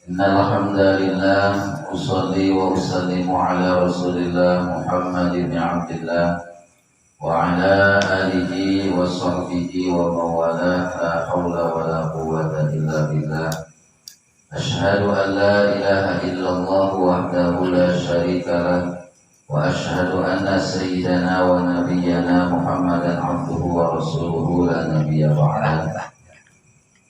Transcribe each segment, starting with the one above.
Innal hamdalillah usolli wa usallimu ala Rasulillah Muhammad bin Abdillah wa ala alihi wa sahbihi wa mawalah la hawla wa la quwwata illa billah. Ashhadu an la ilaha illallah wahdahu la syarika lah wa ashhadu anna sayyidana wa nabiyyana Muhammadan abduhu wa rasuluhu la nabiyya ba'dah.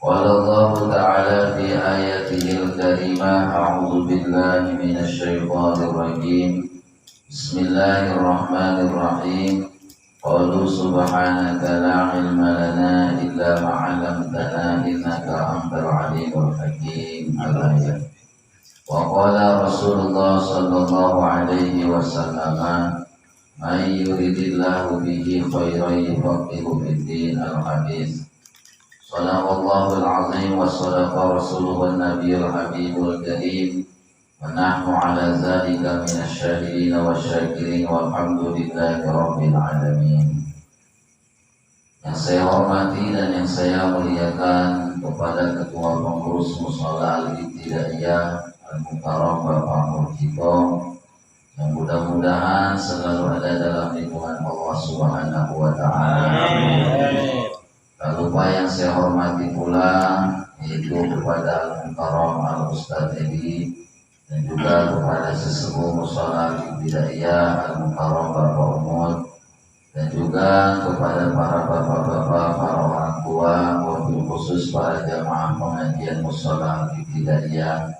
Qala Allah Ta'ala fi ayatihil karimah, a'udzu billahi minasy syaithanir rajim. Bismillahirrahmanirrahim. Qalu subhanaka la ilma lana illa ma 'allamtana innaka antal alimul hakim. Al-ayat. Wa qala Rasulullah sallallahu alaihi wasallam, "May yuridillahu bihi khairan yufaqihu fid-din." Al-hadis. Sadaqallahul azim wa sadaqa rasuluhun nabiyul habibul karim wa nahnu ala zalika minasyahidin wa syakirin walhamdulillahi rabbil alamin. Yang saya hormati dan yang saya muliakan kepada Ketua Pengurus Mushola Al-Ibtidaiyah Al-Mukarram Bapak Murjito, yang mudah-mudahan selalu ada dalam lindungan Allah Subhanahu wa Ta'ala. Tak lupa yang saya hormati pula yaitu kepada Al-Mukarram Al-Ustadz Edi dan juga kepada sesepuh Mushola Al-Ibtidaiyah Al-Mukarram Bapak Umut, dan juga kepada para bapak-bapak, para orang tua, wabil khusus para jamaah pengajian Mushola Al-Ibtidaiyah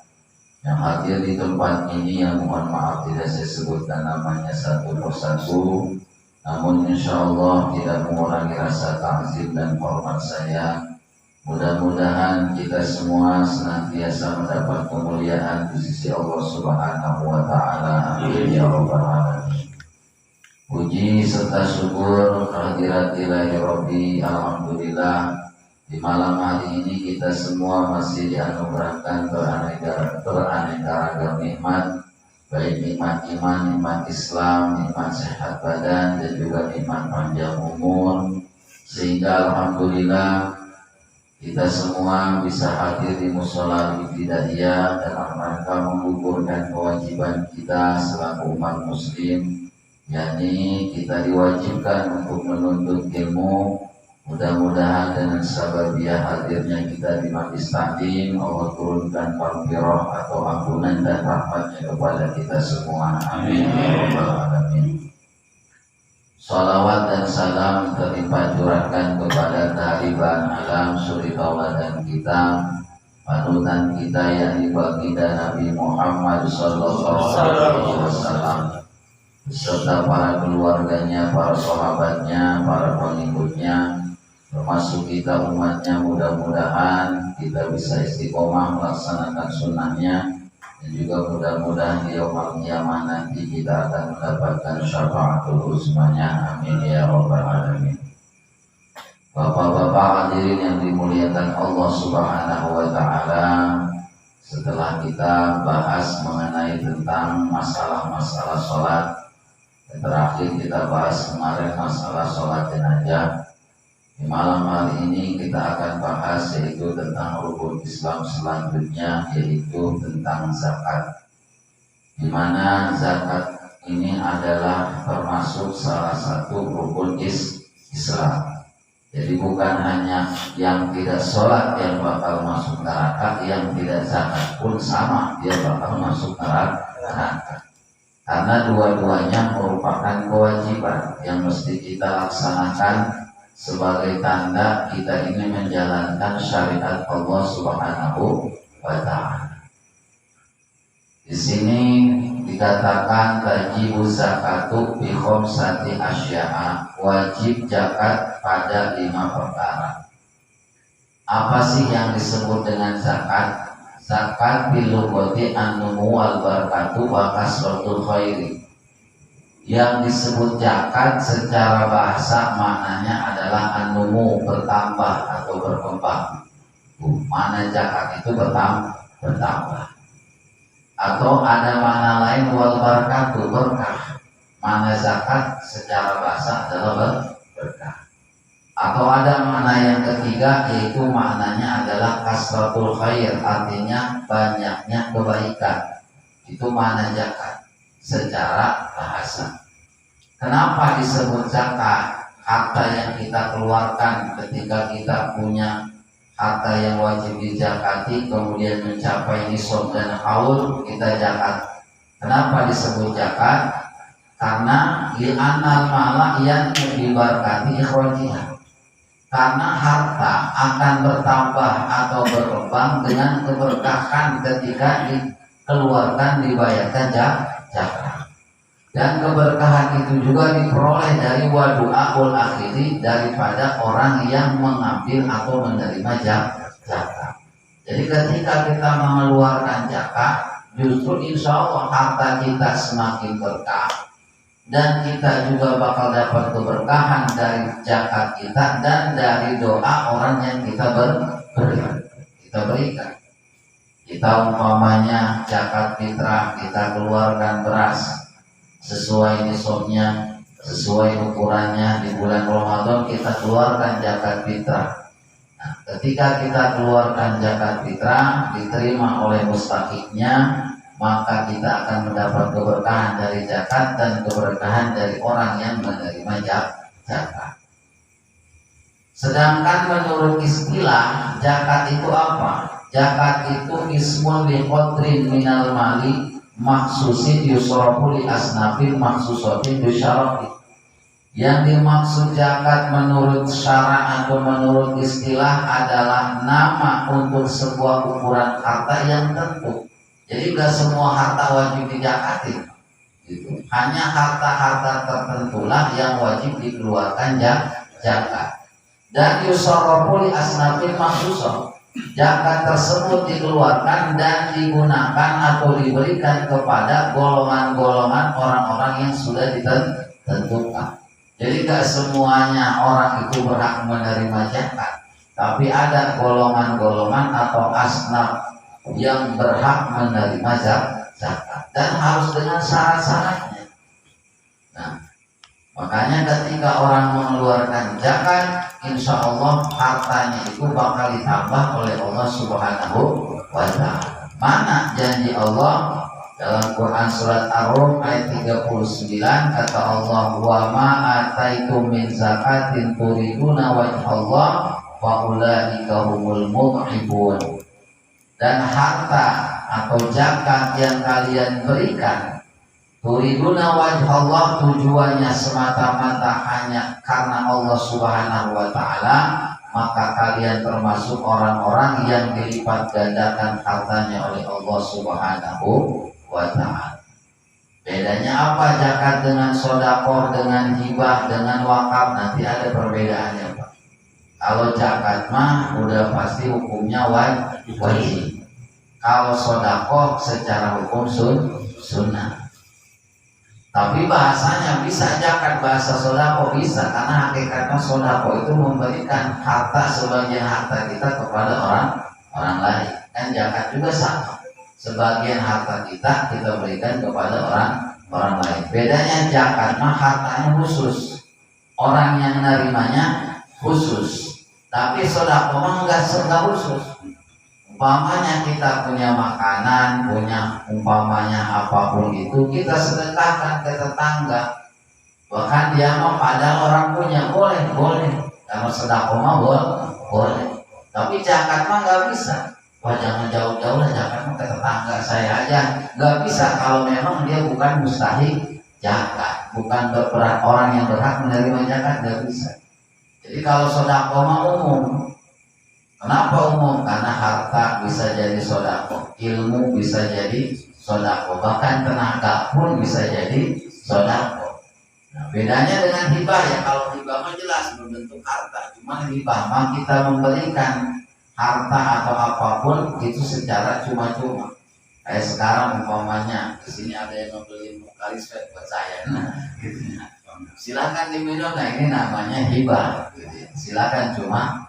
yang hadir di tempat ini, yang mohon maaf tidak saya sebutkan namanya satu persatu, namun insya Allah tidak mengurangi rasa ta'zim dan hormat saya. Mudah-mudahan kita semua senantiasa mendapat kemuliaan di sisi Allah Subhanahu wa Ta'ala. Amin ya rabbal alamin. Puji serta syukur kehadirat ilahi Rabbi. Alhamdulillah, di malam hari ini kita semua masih dianugerahkan beraneka ragam nikmat, baik nikmat iman, nikmat Islam, nikmat sehat badan, dan juga nikmat panjang umur, sehingga alhamdulillah kita semua bisa hadir di Mushola Al-Ibtidaiyah dalam rangka menggugurkan kewajiban kita selaku umat muslim, yakni kita diwajibkan untuk menuntut ilmu. Mudah-mudahan dengan sababiah hadirnya kita di majlis taklim, Allah turunkan maghfirah atau ampunan dan rahmatnya kepada kita semua. Amin ya rabbal alamin. Salawat dan salam terlimpah curahkan kepada kehabiban alam suri tauladan kita, panutan kita yakni baginda Nabi Muhammad sallallahu alaihi wasallam, beserta para keluarganya, para sahabatnya, para pengikutnya, termasuk kita umatnya. Mudah-mudahan kita bisa istiqomah melaksanakan sunnahnya, dan juga mudah-mudahan di yaumul qiyamah nanti kita akan mendapatkan syafaatul uzmanya. Amin ya rabbal alamin. Bapak-bapak hadirin yang dimuliakan Allah Subhanahu wa Ta'ala, setelah kita bahas mengenai tentang masalah-masalah sholat, dan terakhir kita bahas kemarin masalah sholat jenazah, di malam hari ini kita akan bahas yaitu tentang rukun Islam selanjutnya, yaitu tentang zakat, di mana zakat ini adalah termasuk salah satu rukun Islam. Jadi bukan hanya yang tidak sholat yang bakal masuk neraka, yang tidak zakat pun sama, dia bakal masuk neraka. Karena dua-duanya merupakan kewajiban yang mesti kita laksanakan sebagai tanda kita ini menjalankan syariat Allah Subhanahu wa Ta'ala. Di sini dikatakan tajibu zakatu bi khamsati asya'a, wajib zakat pada 5 perkara. Apa sih yang disebut dengan zakat? Zakat bil lughati an-numu wal barakatu wa kasratul khairi. Yang disebut zakat secara bahasa maknanya adalah an-numu, bertambah atau berkembang. Mana zakat itu bertambah. Atau ada makna lain wal barakatu, berkah. Mana zakat secara bahasa adalah berkah. Atau ada makna yang ketiga, yaitu maknanya adalah kasratul khair, artinya banyaknya kebaikan. Itu makna zakat secara bahasa. Kenapa disebut zakat? Harta yang kita keluarkan ketika kita punya harta yang wajib dizakati, kemudian mencapai nisab dan haul, kita zakat. Kenapa disebut zakat? Karena li'anal mala yang dibarakati ikhrajiha. Karena harta akan bertambah atau berkembang dengan keberkahan ketika dikeluarkan, dibayarkan zakat. Dan keberkahan itu juga diperoleh dari wadu'aul akhiri, daripada orang yang mengambil atau menerima zakat. Jadi ketika kita mengeluarkan zakat, justru insya Allah harta kita semakin berkah, dan kita juga bakal dapat keberkahan dari zakat kita dan dari doa orang yang kita berikan. Kita umpamanya zakat fitrah, kita keluarkan beras sesuai nisabnya, sesuai ukurannya. Di bulan Ramadan kita keluarkan zakat fitrah. Nah, ketika kita keluarkan zakat fitrah, diterima oleh mustahiknya, maka kita akan mendapat keberkahan dari zakat dan keberkahan dari orang yang menerima zakat. Sedangkan menurut istilah, zakat itu apa? Zakat itu ismul li qadrin minal mali maksusin yusrafu li asnafin maksusatin bisyarafi. Yang dimaksud zakat menurut syara atau menurut istilah adalah nama untuk sebuah ukuran harta yang tentu. Jadi gak semua harta wajib dizakati gitu. Hanya harta-harta tertentulah yang wajib dikeluarkan zakat. Dan yusrafu li asnafin maksusah, zakat tersebut dikeluarkan dan digunakan atau diberikan kepada golongan-golongan orang-orang yang sudah ditentukan. Jadi gak semuanya orang itu berhak menerima zakat, tapi ada golongan-golongan atau asnaf yang berhak menerima zakat, dan harus dengan syarat-syaratnya. Nah, makanya ketika orang mengeluarkan zakat, insya Allah hartanya itu bakal ditambah oleh Allah Subhanahu wa Ta'ala. Mana janji Allah dalam Quran surat Ar-Rum ayat 39, kata Allah, wa ma ataitum min zakatin turiduna wajhallah fa ulaika humul mudhibun. Dan harta atau zakat yang kalian berikan, turiduna wajhallah, tujuannya semata-mata hanya karena Allah Subhanahu wa Ta'ala, maka kalian termasuk orang-orang yang dilipat gandakan hartanya oleh Allah Subhanahu wa Ta'ala. Bedanya apa zakat dengan sedekah, dengan hibah, dengan wakaf? Nanti ada perbedaannya, Pak. Kalau zakat mah udah pasti hukumnya wajib. Kalau sedekah secara hukum sunnah. Tapi bahasanya bisa zakat, bahasa sedekah bisa, karena hakikatnya sedekah itu memberikan harta, sebagian harta kita kepada orang lain. Kan zakat juga sama. Sebagian harta kita berikan kepada orang lain. Bedanya zakat mah hartanya khusus, orang yang menerimanya khusus. Tapi sedekah mah enggak khusus. Umpamanya kita punya makanan, punya umpamanya apapun itu, kita sedekahkan ke tetangga. Bahkan dia mah padahal orang punya, boleh. Kalau sedekah mah boleh. Tapi zakat mah enggak bisa. Wah, jangan jauh-jauh lah, zakat mah ke tetangga saya aja. Enggak bisa kalau memang dia bukan mustahik zakat, bukan orang yang berhak menerima zakat, enggak bisa. Jadi kalau sedekah mah umum. Kenapa umum? Karena harta bisa jadi sedekah, ilmu bisa jadi sedekah, bahkan tenaga pun bisa jadi sedekah. Nah, bedanya dengan hibah ya, kalau hibah mah jelas berbentuk harta, cuma hibah mah kita memberikan harta atau apapun itu secara cuma-cuma. Kayak sekarang umpamanya di sini ada yang membeli kalis buat saya, gitu. Silakan diminum, nah ini namanya hibah. Gitu. Silakan cuma.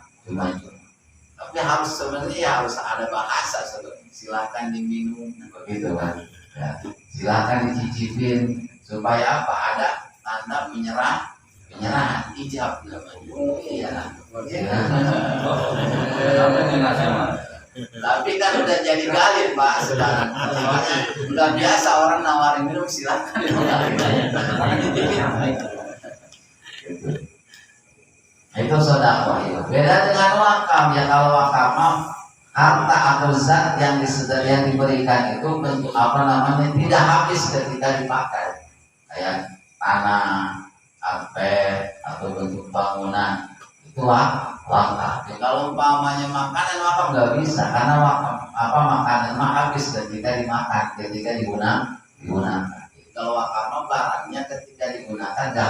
Tapi harus sebenarnya harus ada bahasa sebenarnya. Silakan diminum, begitu kan? Ya. Silakan dicicipin supaya apa? Ada tanda menyerah. penyerahan ijab namanya. Oh iya. Tapi kan udah jadi galin Pak sekarang. Soalnya udah biasa orang nawarin minum silakan. Itu sedekah itu. Beda dengan wakaf ya. Kalau wakaf harta atau zat yang diberikan itu bentuk tidak habis ketika dipakai. Kayak tanah, karpet atau bentuk bangunan itu wakaf. Ya, kalau umpamanya makanan wakaf nggak bisa karena makanan habis ketika dimakan, ketika digunakan. Kalau wakaf barangnya ketika digunakan dah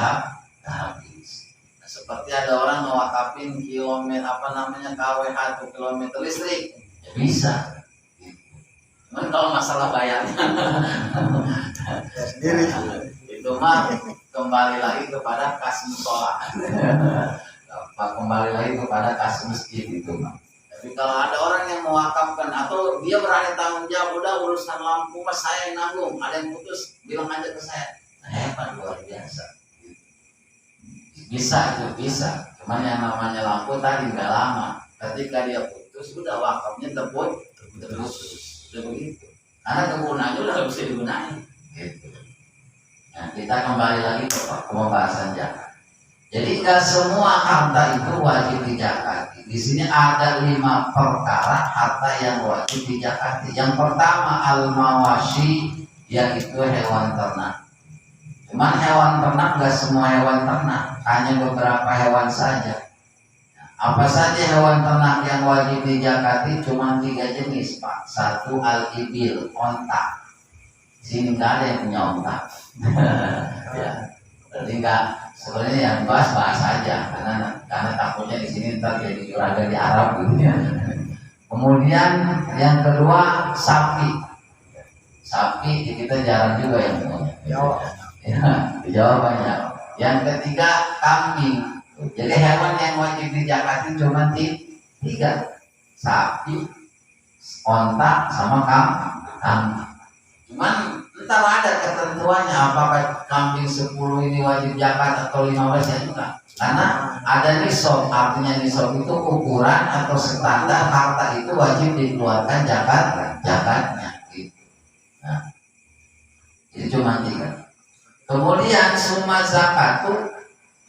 habis. Nah, seperti ada orang mewakafin KWH atau kilometer listrik, ya bisa. Cuman kalau masalah bayarnya sendiri itu mah kembali lagi kepada kas musola. Kembali lagi kepada kas masjid itu mah. Tapi kalau ada orang yang mewakafkan atau dia berani tanggung jawab, udah urusan lampu mas saya yang nanggung, ada yang putus bilang aja ke saya. Nah, hebat luar biasa. Bisa itu bisa. Cuman yang namanya lampu tadi nggak lama. Ketika dia putus sudah wakafnya terputus. Sudah begitu. Karena kegunaannya udah nggak bisa digunakan. Gitu. Nah, kita kembali lagi ke pembahasan zakat. Jadi nggak semua harta itu wajib dijakati. Di sini ada 5 perkara harta yang wajib dijakati. Yang pertama al-mawashi, yaitu hewan ternak. Cuman hewan ternak nggak semua hewan ternak, hanya beberapa hewan saja. Apa saja hewan ternak yang wajib dijakati? Cuma 3 jenis Pak. 1 al-ibil, onta. Sini nggak ada yang punya onta. Ya, berarti nggak. Sebenarnya yang bahas saja karena takutnya di sini ntar jadi juragan di Arab gitu ya. Kemudian yang kedua sapi. Sapi kita jarang juga yang punya. Ya, di Jawa banyak. Yang ketiga kambing. Jadi hewan yang wajib dijakati cuma 3. Sapi, onta, sama kambing. Cuman ntar ada ketentuannya apakah kambing 10 ini wajib zakat atau 15 ya enggak. Karena ada nisab, artinya nisab itu ukuran atau standar harta itu wajib dikeluarkan zakatnya gitu. Nah, itu cuma 3. Kemudian summa zakat itu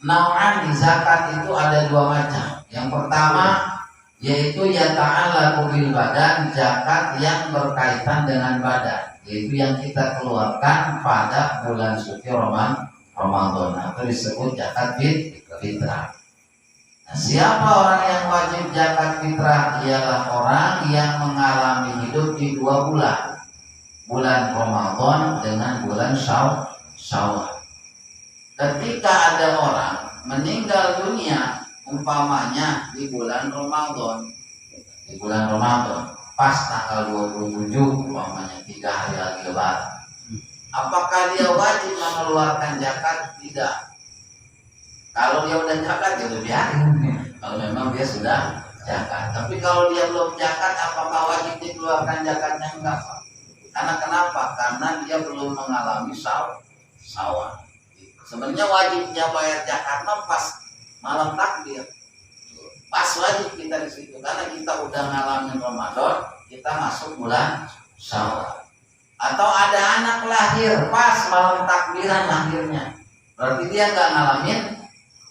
nau'an, di zakat itu ada 2 macam. Yang pertama yaitu yata'allaqu bil badan, zakat yang berkaitan dengan badan, yaitu yang kita keluarkan pada bulan suci Ramadan atau disebut zakat fitrah. Nah, siapa orang yang wajib zakat fitrah? Ialah orang yang mengalami hidup di 2 bulan, bulan Ramadan dengan bulan Syawal. Ketika ada orang meninggal dunia umpamanya di bulan Ramadan, pas tanggal 27 umpamanya 3 hari lagi lebaran, apakah dia wajib mengeluarkan zakat? Tidak. Kalau dia udah zakat ya udah biarin. Kalau memang dia sudah zakat. Tapi kalau dia belum zakat, apakah wajib dikeluarkan zakatnya? Enggak Pak. Karena kenapa? Karena dia belum mengalami syawal. Sebenarnya wajibnya bayar zakat pas malam takbir. Pas wajib kita di situ karena kita udah ngalamin Ramadan, kita masuk bulan Syawal. Atau ada anak lahir pas malam takbiran lahirnya, berarti dia nggak ngalamin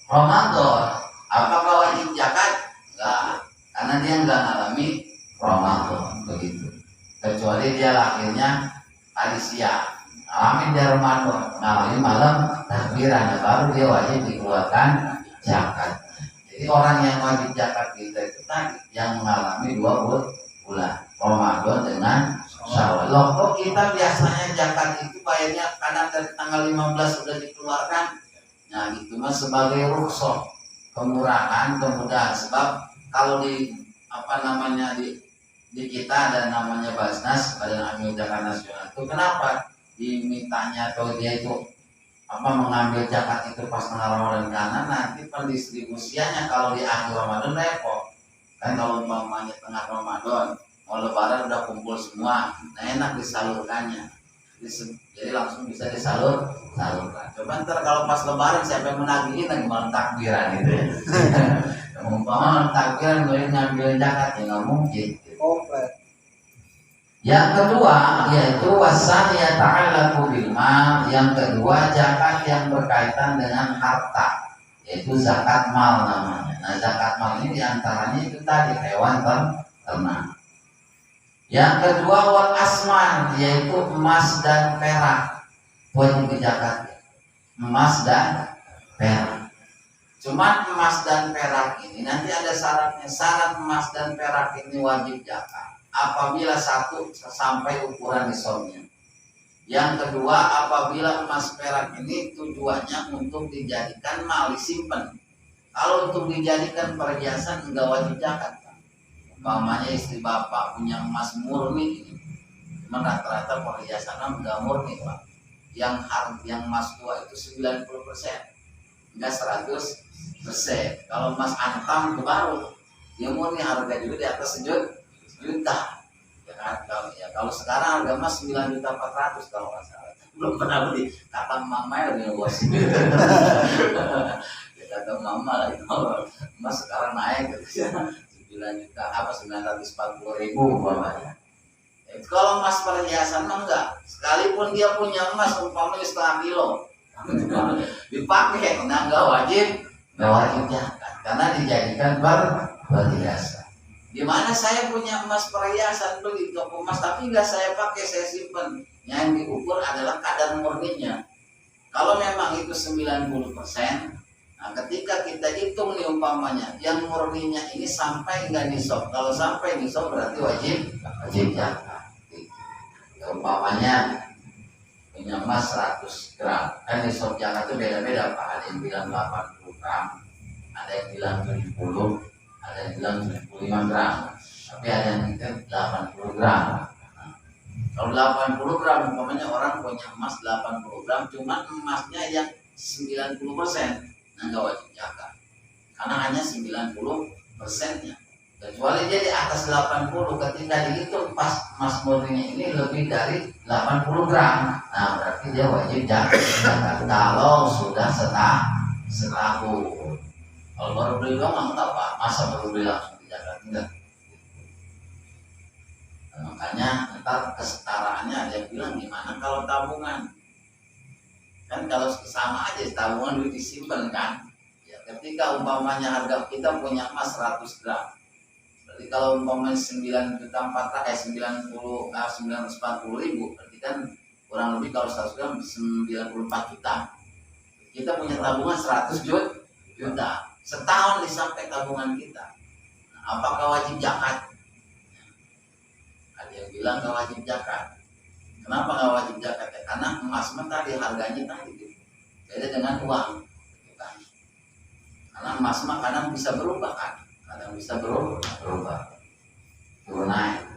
Ramadan. Apakah wajib zakat? Enggak, karena dia nggak ngalami Ramadan begitu. Kecuali dia lahirnya hari siang, ngalamin di Ramadan, ngalamin malam takbiran, baru dia wajib dikeluarkan zakat. Jadi orang yang wajib zakat kita itu tadi yang mengalami 2 bulan Ramadan dengan Syawal. Loh, kok kita biasanya zakat itu bayarnya kadang dari tanggal 15 sudah dikeluarkan? Nah, itu mah sebagai rukhsah, kemudahan. Sebab kalau di di kita ada namanya Basnas, Badan Amil Zakat Nasional. Itu kenapa dimintanya atau dia itu mengambil zakat itu pas tengah Ramadan, karena nanti pendistribusiannya kalau di akhir Ramadan repot. Kan kalau umpamanya tengah Ramadan mau lebaran udah kumpul semua, nah enak disalurkannya. Jadi langsung bisa disalurkan. Coba Cuman ntar kalau pas lebaran siapa yang menagih lagi malam takbiran gitu ya. Umpama takbiran boleh ngambil zakat ya nggak mungkin. Komplit. Yang kedua yaitu wasanya ta'allaqu bil mal. Yang kedua zakat yang berkaitan dengan harta, yaitu zakat mal namanya. Nah zakat mal ini diantaranya itu tadi hewan ternak. Yang kedua wal asman, yaitu emas dan perak. Wajib zakat emas dan perak. Cuman emas dan perak ini nanti ada syaratnya. Syarat emas dan perak ini wajib zakat apabila satu sampai ukuran nisabnya. Yang kedua apabila emas perak ini tujuannya untuk dijadikan mal disimpan. Kalau untuk dijadikan perhiasan enggak wajib zakat. Umpamanya istri bapak punya emas murni ini, cuma rata-rata perhiasan enggak murni pak. Yang emas tua itu 90%, enggak 100%. Kalau emas antam itu baru dia murni harga juga di atas juta. Ya kan? Kalau sekarang harga emas 9.400.000 kalau nggak salah. Belum pernah beli. Kata mama lebih bos. Ya kata mama lagi kalau emas sekarang naik gitu ya. 9.940.000 umpamanya. Kalau emas perhiasan mah enggak. Sekalipun dia punya emas umpamanya setengah kilo dipakai, nah enggak wajib zakat karena dijadikan perhiasan. Di mana saya punya emas perhiasan beli toko emas tapi enggak saya pakai, saya simpan. Yang diukur adalah kadar murninya. Kalau memang itu 90%, nah ketika kita hitung nih umpamanya yang murninya ini sampai enggak nisab. Kalau sampai nisab berarti wajib zakat. Umpamanya punya emas 100 gram, kan nisab zakat itu beda-beda pak. Ada yang bilang 80 gram, ada yang bilang 70, ada yang bilang 75 gram, tapi ada yang bilang 80 gram. Kalau 80 gram, umpamanya orang punya emas 80 gram, cuma emasnya yang 90%, nah nggak wajib zakat, karena hanya 90%-nya. Kecuali dia di atas 80, ketika dihitung pas emas murninya ini lebih dari 80 gram, nah berarti dia wajib zakat kalau sudah setahun. Kalau baru beli doang enggak pak, masa baru beli langsung dizakat enggak. Nah, makanya ntar kesetaraannya ada yang bilang gimana kalau tabungan, kan kalau sama aja tabungan duit disimpan kan. Ya, ketika umpamanya harga kita punya emas 100 gram, berarti kalau umpamanya 9.400.000, 940.000, berarti kan kurang lebih kalau 100 gram 94 juta. Kita punya tabungan 100 juta. Setahun disampai tabungan kita. Nah, apakah wajib zakat? Ada yang bilang nggak wajib zakat. Kenapa nggak wajib zakat? Ya, karena emas tadi harganya tadi beda dengan uang. Karena emas kadang bisa berubah kan. Kadang bisa berubah, turun naik.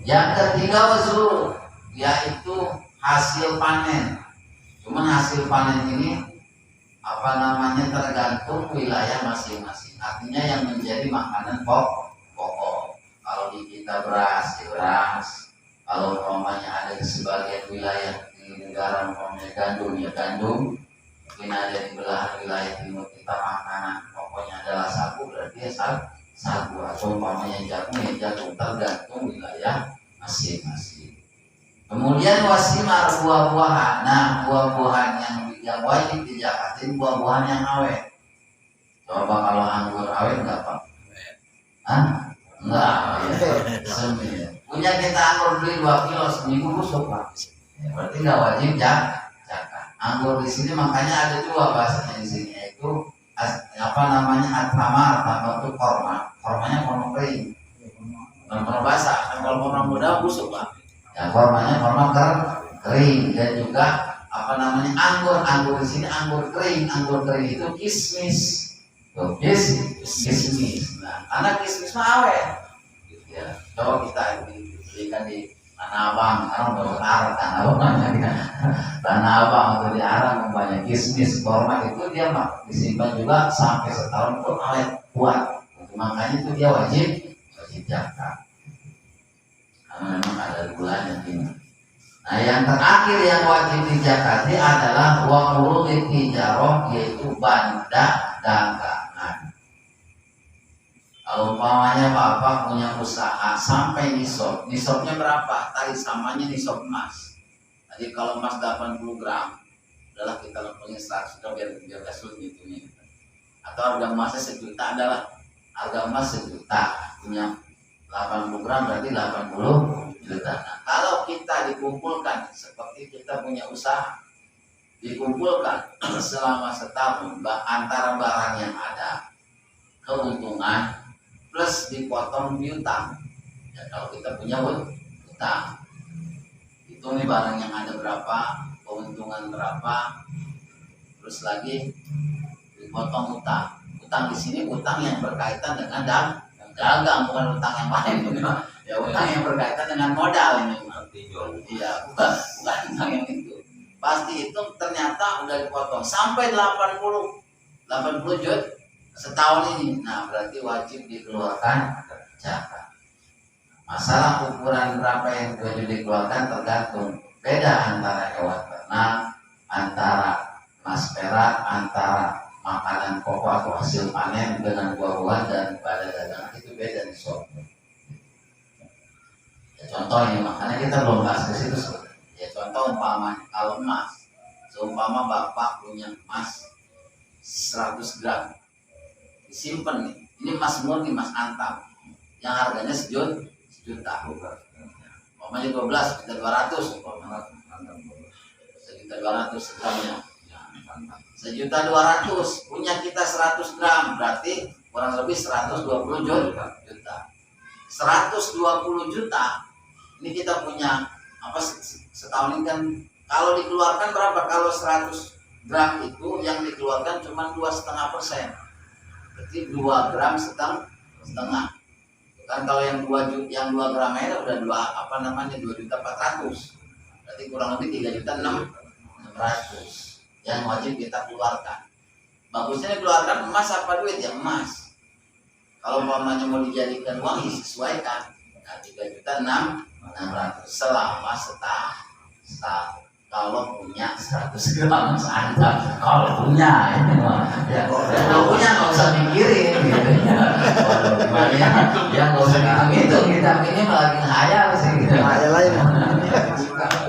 Yang ketiga wazur, yaitu hasil panen. Cuman hasil panen ini tergantung wilayah masing-masing. Artinya yang menjadi makanan pokok. Kalau di kita beras, ya beras. Kalau umpamanya ada di sebagian wilayah di negara umpamanya gandum, ya gandum. Mungkin ada di belahan wilayah timur kita makanan pokoknya adalah sagu, berarti ya sagu. Atau umpamanya jagung, ya jagung, tergantung wilayah masing-masing. Kemudian wasimar, buah-buahan. Nah, buah-buahan yang wajib dijakatin buah-buahan yang awet. Coba kalau anggur awet enggak pak? Enggak. Ya. Punya kita anggur beli 2 kilo seminggu busuk pak. Ya, berarti enggak wajib zakat. Anggur di sini makanya ada 2 bahasanya di sini, yaitu athamar itu korma. Kormanya korma kering. Korma basah. Kan kalau korma muda busuk pak. Ya kormanya korma kering. Dan juga anggur di sini anggur kering itu kismis. Kismis. Nah, karena kismis mah awet. Gitu ya. Coba kita dibelikan di Tanah Abang, orang berarti Tanah Abang atau di Arab banyak kismis, korma itu dia disimpan juga sampai setahun itu awet kuat. Makanya itu dia wajib zakat. Karena memang ada gulanya tinggi. Nah, yang terakhir yang wajib dizakati adalah wa urudit tijarah, yaitu benda dagangan. Kalau umpamanya Bapak punya usaha sampai nisab, nisabnya berapa? Tadi samanya nisab emas. Tadi kalau emas 80 gram, adalah kita lakukan 100 gram biar sulit ngitungnya. Atau harga emasnya 1 juta adalah harga emas 1 juta, punya 80 gram berarti 80 juta. Nah, kalau kita dikumpulkan seperti kita punya usaha, dikumpulkan selama setahun antara barang yang ada, keuntungan plus dipotong piutang. Ya, kalau kita punya utang, itu nih barang yang ada berapa, keuntungan berapa, terus lagi dipotong utang. Utang di sini utang yang berkaitan dengan dagang, bukan utang yang lain. Ya, utang yang berkaitan dengan modal ini. Iya, bukan utang yang itu. Pasti itu ternyata udah dipotong sampai 80 juta setahun ini. Nah, berarti wajib dikeluarkan zakat. Masalah ukuran berapa yang wajib dikeluarkan tergantung beda antara hewan ternak, antara emas perak, antara makanan pokok atau hasil panen dengan buah-buahan dan pada dagangan itu beda di soalnya. Ya, contoh ini makanya kita belum bahas ke situ sebenarnya. Ya, contoh umpamanya kalau emas, seumpama Bapak punya emas 100 gram disimpan nih, ini emas murni, emas antam yang harganya sejuta, umpamanya 12 juta 200, sejuta 200 gramnya, sejuta 200, punya kita 100 gram berarti kurang lebih 120 juta. 120 juta ini kita punya apa setahun ini kan, kalau dikeluarkan berapa? Kalau 100 gram itu yang dikeluarkan cuma 2,5%. Berarti 2 gram setengah. Kan kalau yang 2 gram itu udah 2.400.000. Berarti kurang lebih 3.600.000 yang wajib kita keluarkan. Bagusnya dikeluarkan emas apa duit? Ya emas. Kalau umpamanya mau dijadikan uang disesuaikan. Nah, 3.600.000 selama setahun. Kalau punya 100 gram Anda, kalau punya ya kalau punya nggak usah mikirin gitu ya. Gimana ya nggak usah gitu kita ini lagi ngayal sih. Ngayal lain.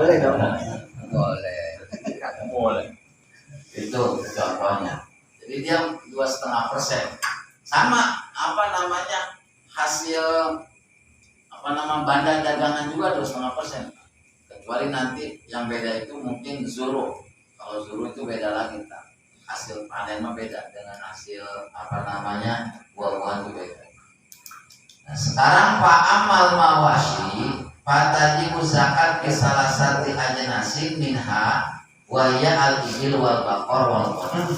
Boleh dong. Boleh. Itu contohnya. Jadi dia 2,5%. Sama hasil banda dagangan juga 2,5%. Kecuali nanti yang beda itu mungkin zuru. Kalau zuru itu beda lagi, hasil panen mah beda dengan hasil buah-buahan itu beda. Nah, sekarang Pak Amal Mawashi fatajibu zakat ke salah satu ajnasi minha wa ya al-ibil wal baqar wal ghanam.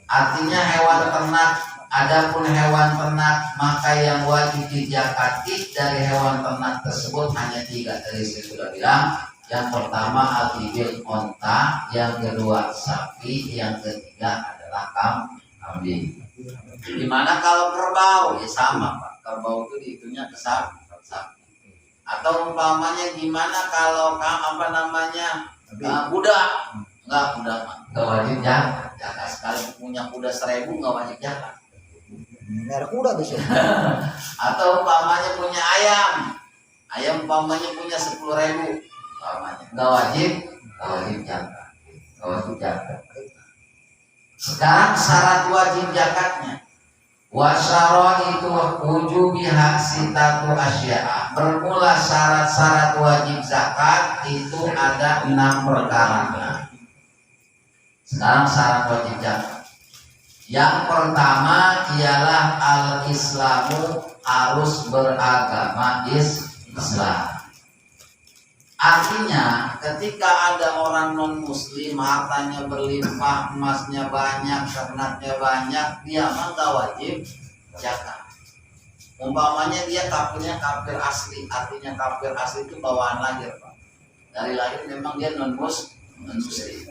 Artinya hewan ternak. Adapun hewan ternak, maka yang wajib dizakati dari hewan ternak tersebut hanya 3. Tadi saya sudah bilang, yang pertama al-ibil onta, yang kedua sapi, yang ketiga adalah kambing. Dimana kalau kerbau ya sama Pak, kerbau itu dihitungnya ke sapi. Atau umpamanya gimana kalau budak, enggak wajib zakat. Sekali punya kuda 1.000 enggak wajib zakat. Merek kuda bisa. Atau umpamanya punya ayam umpamanya punya 10.000 umpamanya, nggak wajib zakat. Sekarang syarat wajib zakatnya, wasyara itu wujubiha sitatu asya'a. Bermula syarat-syarat wajib zakat itu ada 6 perkara. Sekarang syarat wajib zakat. Yang pertama ialah al-islamu, harus beragama Islam. Artinya ketika ada orang non muslim hartanya berlimpah, emasnya banyak, ternaknya banyak, dia mah gak wajib zakat. Umpamanya dia kafir asli, artinya kafir asli itu bawaan lahir Pak. Dari lahir memang dia non muslim.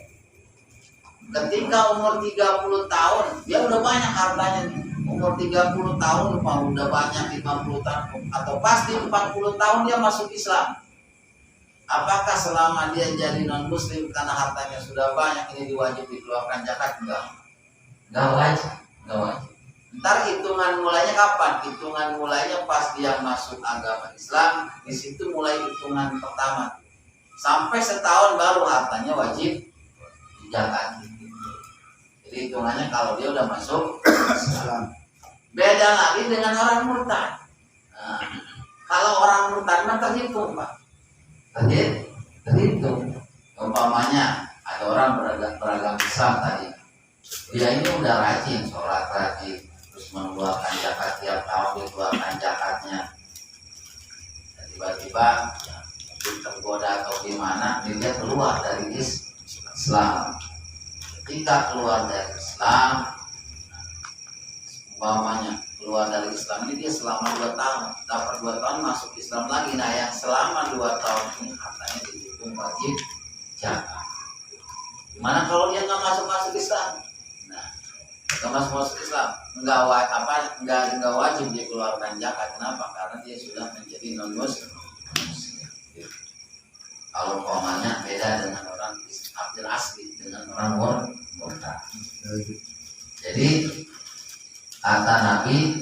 Ketika umur 30 tahun, dia udah banyak hartanya nih. Umur 30 tahun, udah banyak 50 tahun, atau pasti 40 tahun dia masuk Islam. Apakah selama dia jadi non muslim karena hartanya sudah banyak ini diwajib dikeluarkan zakat? Enggak wajib, enggak wajib. Ntar hitungan mulainya kapan? Hitungan mulainya pas dia masuk agama Islam, di situ mulai hitungan pertama. Sampai setahun baru hartanya wajib zakat. Jadi hitungannya kalau dia udah masuk Islam. Beda lagi dengan orang murtad. Nah, kalau orang murtad mah terhitung, Pak. Terhitung. Umpamanya ada orang beragam Islam tadi. Dia ini udah rajin, sholat rajin, terus mengeluarkan zakat tiap tahun, dikeluarkan zakatnya. Dan tiba-tiba mungkin tergoda atau gimana, dia keluar dari Islam. Ketika keluar dari Islam, umpamanya keluar dari Islam ini dia selama 2 tahun, dapat 2 tahun masuk Islam lagi. Nah, yang selama 2 tahun ini hartanya dihitung wajib zakat. Gimana kalau dia nggak masuk Islam? Nah, nggak masuk Islam, nggak wajib dikeluarkan zakat. Kenapa? Karena dia sudah menjadi non muslim. Kalau umpamanya beda dengan orang kafir asli, dengan orang murtad. Jadi kata Nabi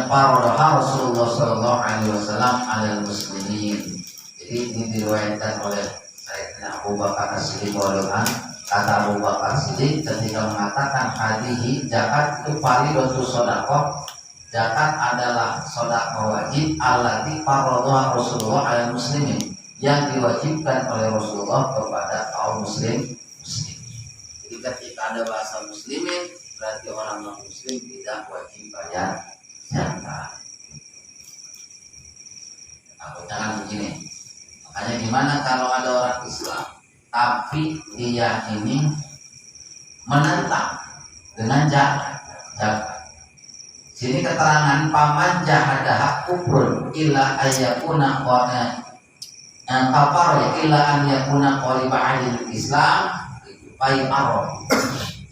parodoha Rasulullah Shallallahu Alaihi Wasallam alal muslimin. Jadi ini diriwayatkan oleh Sayyidina Abu Bakar As-Siddiq radhiyallahu anhu. Kata Abu Bakar As-Siddiq ketika mengatakan hadihi zakat itu fardhu shadaqah. Zakat adalah sedekah wajib allati parodoha Rasulullah alal muslimin, yang diwajibkan oleh Rasulullah kepada kaum muslim. Jadi ketika ada bahasa muslimin, berarti orang non muslim tidak wajib bayar zakat. Takutnya kan begini. Makanya gimana kalau ada orang Islam tapi dia ini menentang dengan zakat. Sini keterangan paman jahadah kufrun illa ayyakuna kafar illa an yakuna qariba ahli Islam baik arab.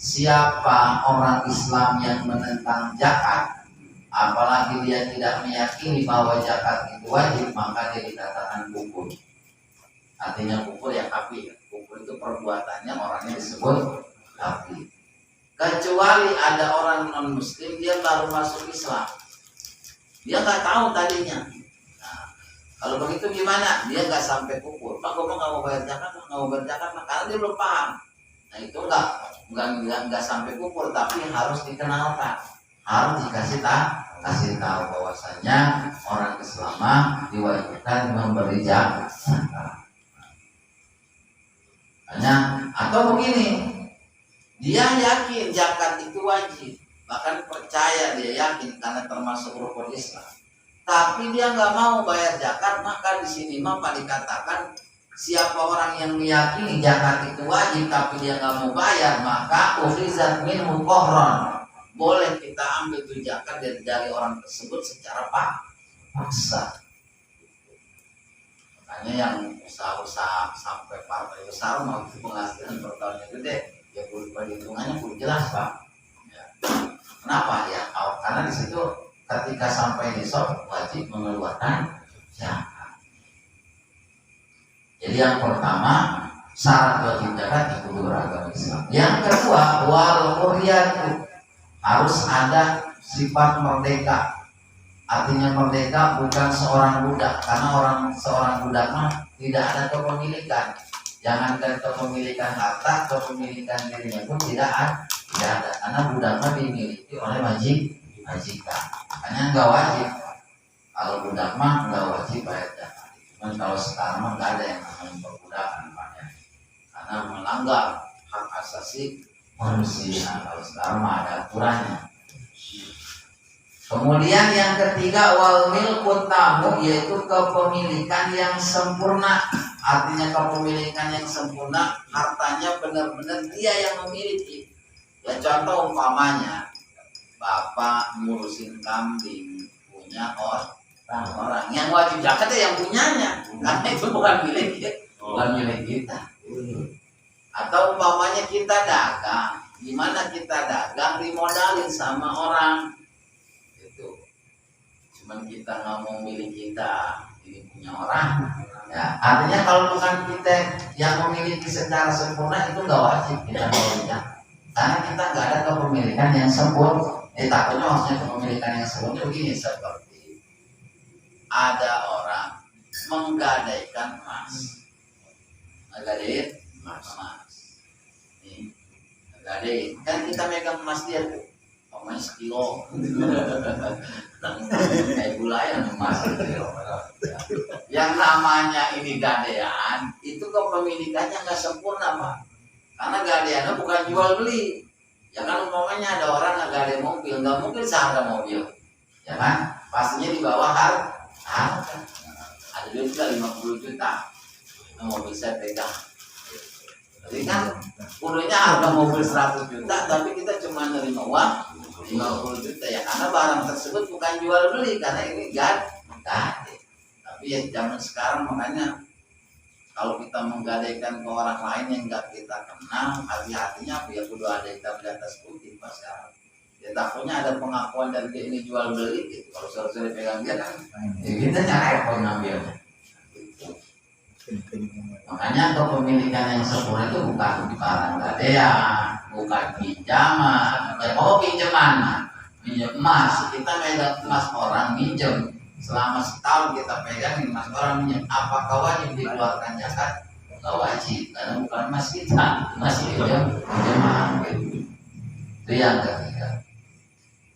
Siapa orang Islam yang menentang zakat, apalagi dia tidak meyakini bahwa zakat itu wajib, maka dia dikatakan kufur. Artinya kufur ya kafir. Kufur itu perbuatannya, orangnya disebut kafir. Kecuali ada orang non muslim, dia baru masuk Islam, dia nggak tahu tadinya. Nah, kalau begitu gimana? Dia nggak sampai kufur. Pak, gue nggak mau bayar zakat, karena dia belum paham. Nah, itu nggak sampai kufur, tapi harus dikenalkan, harus dikasih tahu bahwasanya orang Islam diwajibkan memberi zakat. Hanya atau begini, dia yakin zakat itu wajib, bahkan percaya, dia yakin karena termasuk rukun Islam. Tapi dia nggak mau bayar zakat, maka di sini mah dikatakan siapa orang yang meyakini zakat itu wajib tapi dia nggak mau bayar, maka ukhizat minhu qahran. Boleh kita ambil tuh zakat dari orang tersebut secara paksa. Makanya yang usaha-usaha sampai partai besar mau penghasilan per tahunnya gede, ya perhitungannya pun jelas, Pak. Ya. Kenapa ya? Karena di situ ketika sampai nisab wajib mengeluarkan zakat. Jadi yang pertama syarat wajib zakat itu beragama Islam. Yang kedua wal hurriyatu, harus ada sifat merdeka. Artinya merdeka bukan seorang budak, karena seorang budak mah tidak ada kepemilikan. Jangankan kepemilikan harta, kepemilikan dirinya pun tidak ada. Karena budak mah dimiliki oleh majikan. Makanya nggak wajib. Kalau budak mah nggak wajib bayar zakat. Cuman kalau sekarang mah nggak ada yang namanya perbudakan, Pak, ya. Karena melanggar hak asasi manusia. Kalau sekarang mah ada aturannya. Kemudian yang ketiga wal milkut tamu, yaitu kepemilikan yang sempurna. Artinya kepemilikan yang sempurna, hartanya benar-benar dia yang memiliki. Ya contoh umpamanya bapak ngurusin kambing punya orang yang wajib zakat yang punyanya, karena itu bukan milik kita. Atau umpamanya kita dagang, gimana kita dagang dimodalin sama orang. Cuman kita nggak mau milik kita, ini punya orang Ya, artinya kalau bukan kita yang memiliki secara sempurna itu nggak wajib kita memiliki, karena kita nggak ada kepemilikan yang sempurna. Takutnya maksudnya kepemilikan yang sempurna begini, seperti ada orang menggadaikan emas, nih, gadai kan kita megang emas dia tuh, emas kilo, kayak gulayan emas kilo. Yang namanya ini gadean itu kepemilikannya nggak sempurna Pak, karena gadeannya bukan jual beli. Ya kan umpamanya ada orang ngegade mobil, nggak mungkin seharga mobil, ya kan? Pastinya di bawah harga. Ada duit juga 50 juta, mobil saya pegang. Jadi kan kudunya harga mobil 100 juta, tapi kita cuma nerima uang 50 juta ya, karena barang tersebut bukan jual beli, karena ini gade. Tapi ya zaman sekarang makanya kalau kita menggadaikan ke orang lain yang nggak kita kenal, hati-hatinya ya kudu ada hitam di atas putih Pak sekarang. Ya takutnya ada pengakuan dari dia ini jual beli gitu. Kalau sore-sore pegang dia kan, ya kita repot ngambilnya. Makanya kepemilikan yang sempurna itu bukan barang gadean, bukan pinjaman. Pinjaman mah, pinjam emas. Kita megang emas orang minjem. Selama setahun kita pegang emas orang minjem, apakah wajib dikeluarkan zakat? Nggak wajib, karena bukan emas kita, emas pinjaman. Itu yang ketiga.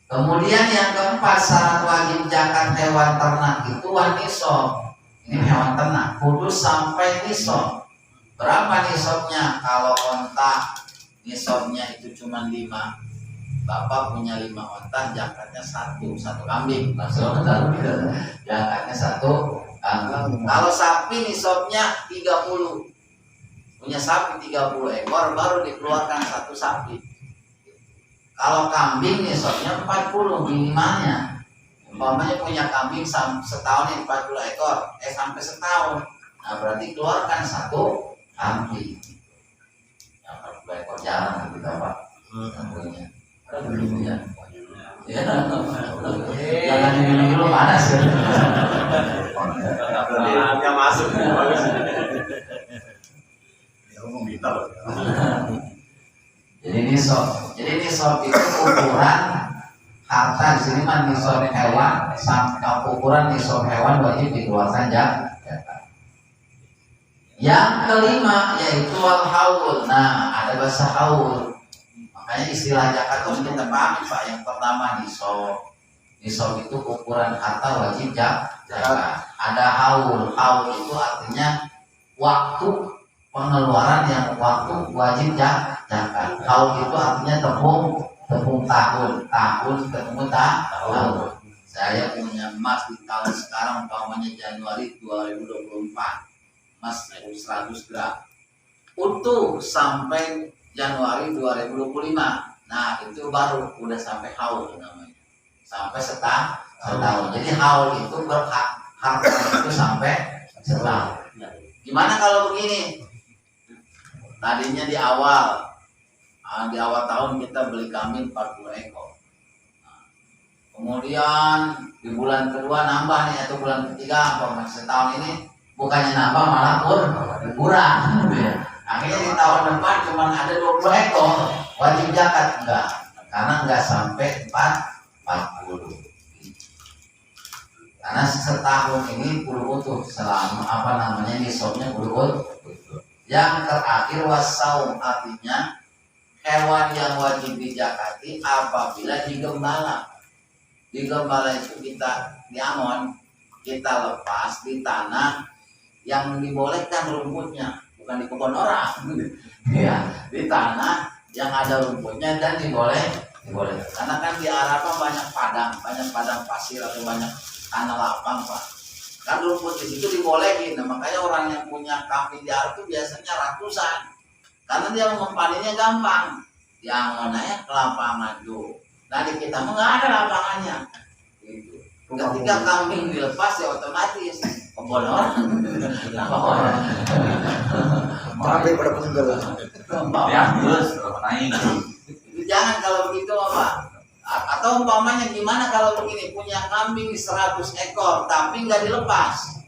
Kemudian yang keempat, syarat wajib zakat hewan ternak itu nisab. Ini hewan ternak kudus sampai nisab. Berapa nisabnya? Kalau onta nisabnya itu cuma 5. Bapak punya 5 onta, zakatnya satu kambing. Zakatnya 1 kambing. Kalau sapi nisabnya 30. Punya sapi 30 ekor baru dikeluarkan 1 sapi. Kalau kambing nisabnya 40 minimalnya. Umpamanya punya kambing setahun 40 ekor, sampai setahun. Nah berarti keluarkan 1 kambing. Yang 40 ekor jarang kita Pak. Punya. Ya. Jangan minum dulu panas. Nggak masuk. Ya ngomong vital. Jadi nisab itu ukuran harta. Di sini mah nisab hewan, sampai ukuran nisab hewan wajib dikeluarkan zakat. Yang kelima yaitu al-haul. Nah, ada bahasa haul. Makanya istilah zakat harus kita pahami Pak. Yang pertama nisab. Nisab itu ukuran harta wajib zakat. Ada haul. Haul itu artinya waktu pengeluaran yang waktu wajib zakat. Haul itu artinya tepung tahun ketemu tahun. Saya punya emas di tahun sekarang umpamanya Januari 2024, emas 100 gram utuh sampai Januari 2025. Nah itu baru udah sampai haul namanya, sampai setahun. Jadi haul itu harga itu sampai setahun. Gimana kalau begini? Tadinya di awal tahun kita beli kambing 40 ekor. Kemudian di bulan kedua nambah nih, atau bulan ketiga setahun ini bukannya nambah malah kurang. Akhirnya di tahun depan cuma ada 20 ekor, wajib zakat enggak? Karena enggak sampai 40. Karena setahun ini kudu utuh, selama nisabnya kudu utuh. Yang terakhir wasaum, artinya hewan yang wajib dizakati apabila digembala. Digembala itu kita diangon, kita lepas di tanah yang dibolehkan rumputnya, bukan di kebun orang. Ya, di tanah yang ada rumputnya dan dibolehkan. Karena kan di Arab banyak padang pasir atau banyak tanah lapang Pak. Kan rumput di situ dibolehin. Nah, makanya orang yang punya kambing di Arab itu biasanya ratusan. Karena dia mengempaninya gampang. Yang mananya ke lapangan tuh. Nah di kita mah nggak ada lapangannya. Gitu. Ketika kambing dilepas ya otomatis kebun orang. Tapi pada penggel. Ya terus naik. Jangan kalau begitu Pak. Atau umpamanya gimana kalau begini, punya kambing 100 ekor tapi nggak dilepas,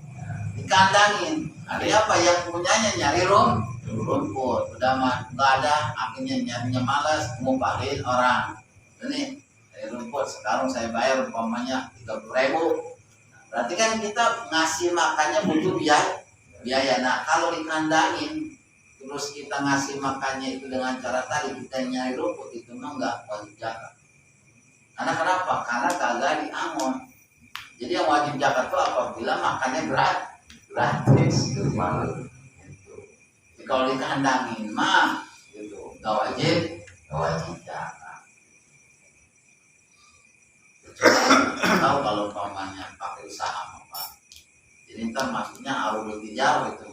dikandangin. Ada apa yang punyanya nyari rumput, udah mah nggak ada, akhirnya nyarinya malas, ngumpahin orang. Ini dari rumput sekarang saya bayar umpamanya 30.000. Berarti kan kita ngasih makannya butuh biaya. Nah kalau dikandangin terus kita ngasih makannya itu dengan cara tadi kita nyari rumput, itu mah nggak wajib zakat. Karena kenapa? Karena kagak diangon. Jadi yang wajib zakat itu apabila makannya gratis gitu. Jadi kalau dikandangin mah gitu nggak wajib zakat. Tahu kalau umpamanya pakai usaha apa, jadi ntar maksudnya arul tijar gitu.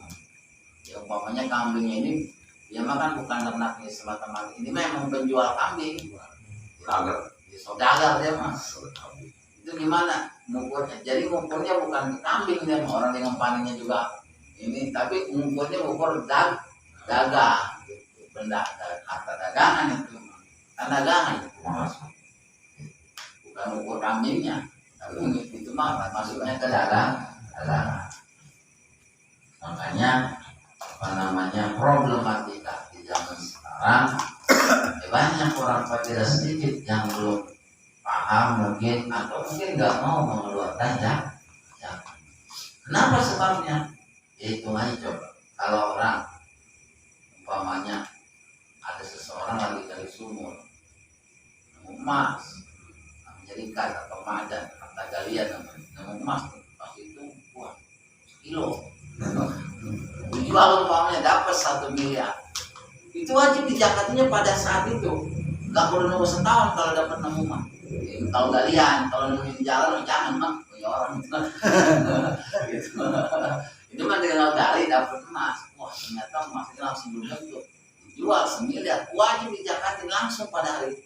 Ya umpamanya kambingnya ini dia makan bukan ternaknya semata-mata, ini memang penjual kambing, saudagar dia mas. Itu gimana ngukurnya? Jadi ngukurnya bukan kambing dia, orang yang ngempaninnya juga ini, tapi ngukurnya ngukur dagang gitu. Benda harta dagangan itu, kan dagangan itu masuk. Bukan ukur kambingnya, tapi itu mah masuknya ke dagangan. Makanya problematika di zaman sekarang banyak orang tidak sedikit yang belum paham mungkin atau mungkin nggak mau mengeluarkan zakat. Kenapa sebabnya? Hitung aja coba, kalau orang umpamanya ada seseorang lagi dari sumur nemu emas, menjadikan atau madan harta galian nemu emas pas itu wah sekilo dijual umpamanya dapat 1 miliar, itu wajib dijakatinnya pada saat itu, nggak perlu nunggu setahun kalau dapat nemu mah. Kalau galian, kalau nemu di jalan jangan mah punya orang gitu. Itu mah dengan gali dapat emas, wah ternyata emasnya langsung berbentuk, dijual 1 miliar, wajib dijakatin langsung pada hari itu.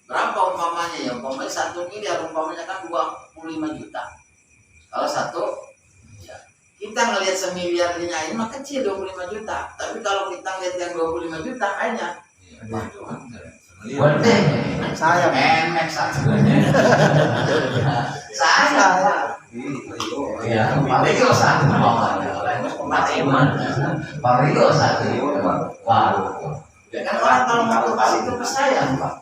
Berapa umpamanya ya? Umpamanya 1 miliar, umpamanya kan 25 juta. Kalau 1 ya, kita ngelihat 1 miliar ini mah kecil 25 juta. Tapi kalau kita lihat yang 25 juta kayaknya Saya emek satunya. Saya. Ya, Parigo satu umpamanya, Parigo satu baru. Ya kan orang kalau mau ke situ ke saya, Pak.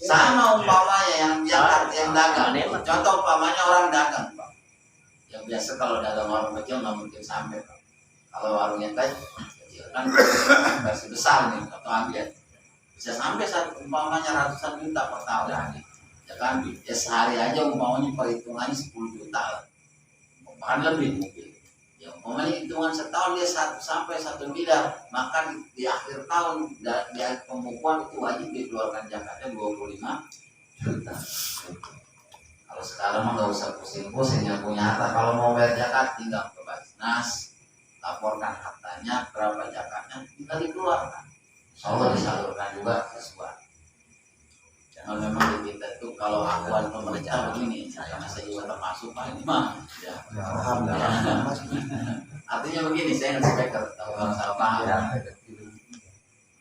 Sama umpamanya yang dagang. Contoh umpamanya orang dagang, Pak. Yang biasa kalau dagang warung kecil nggak mungkin sampai, Pak. Kalau warungnya kecil kan versi besar nih atau ambil bisa sampai umpamanya ratusan juta per tahun. Ya kan, ya sehari aja umpamanya perhitungannya 10 juta lah. Bahkan lebih mungkin. Ya umpamanya hitungan setahun dia 1 sampai 1 miliar, maka di akhir tahun di akhir pembukuan itu wajib dikeluarkan zakatnya 25 juta. Kalau sekarang mah nggak usah pusing-pusing, yang punya harta kalau mau bayar zakat tinggal ke Basnas, laporkan hartanya berapa zakatnya, tinggal dikeluarkan. Soalnya disalurkan juga sesuai. Jangan memang di kita itu kalau akuan pemerintah begini, karena saya juga termasuk Pak ini mah. Ya. Artinya begini, saya nggak speaker, tahu kalau salah paham.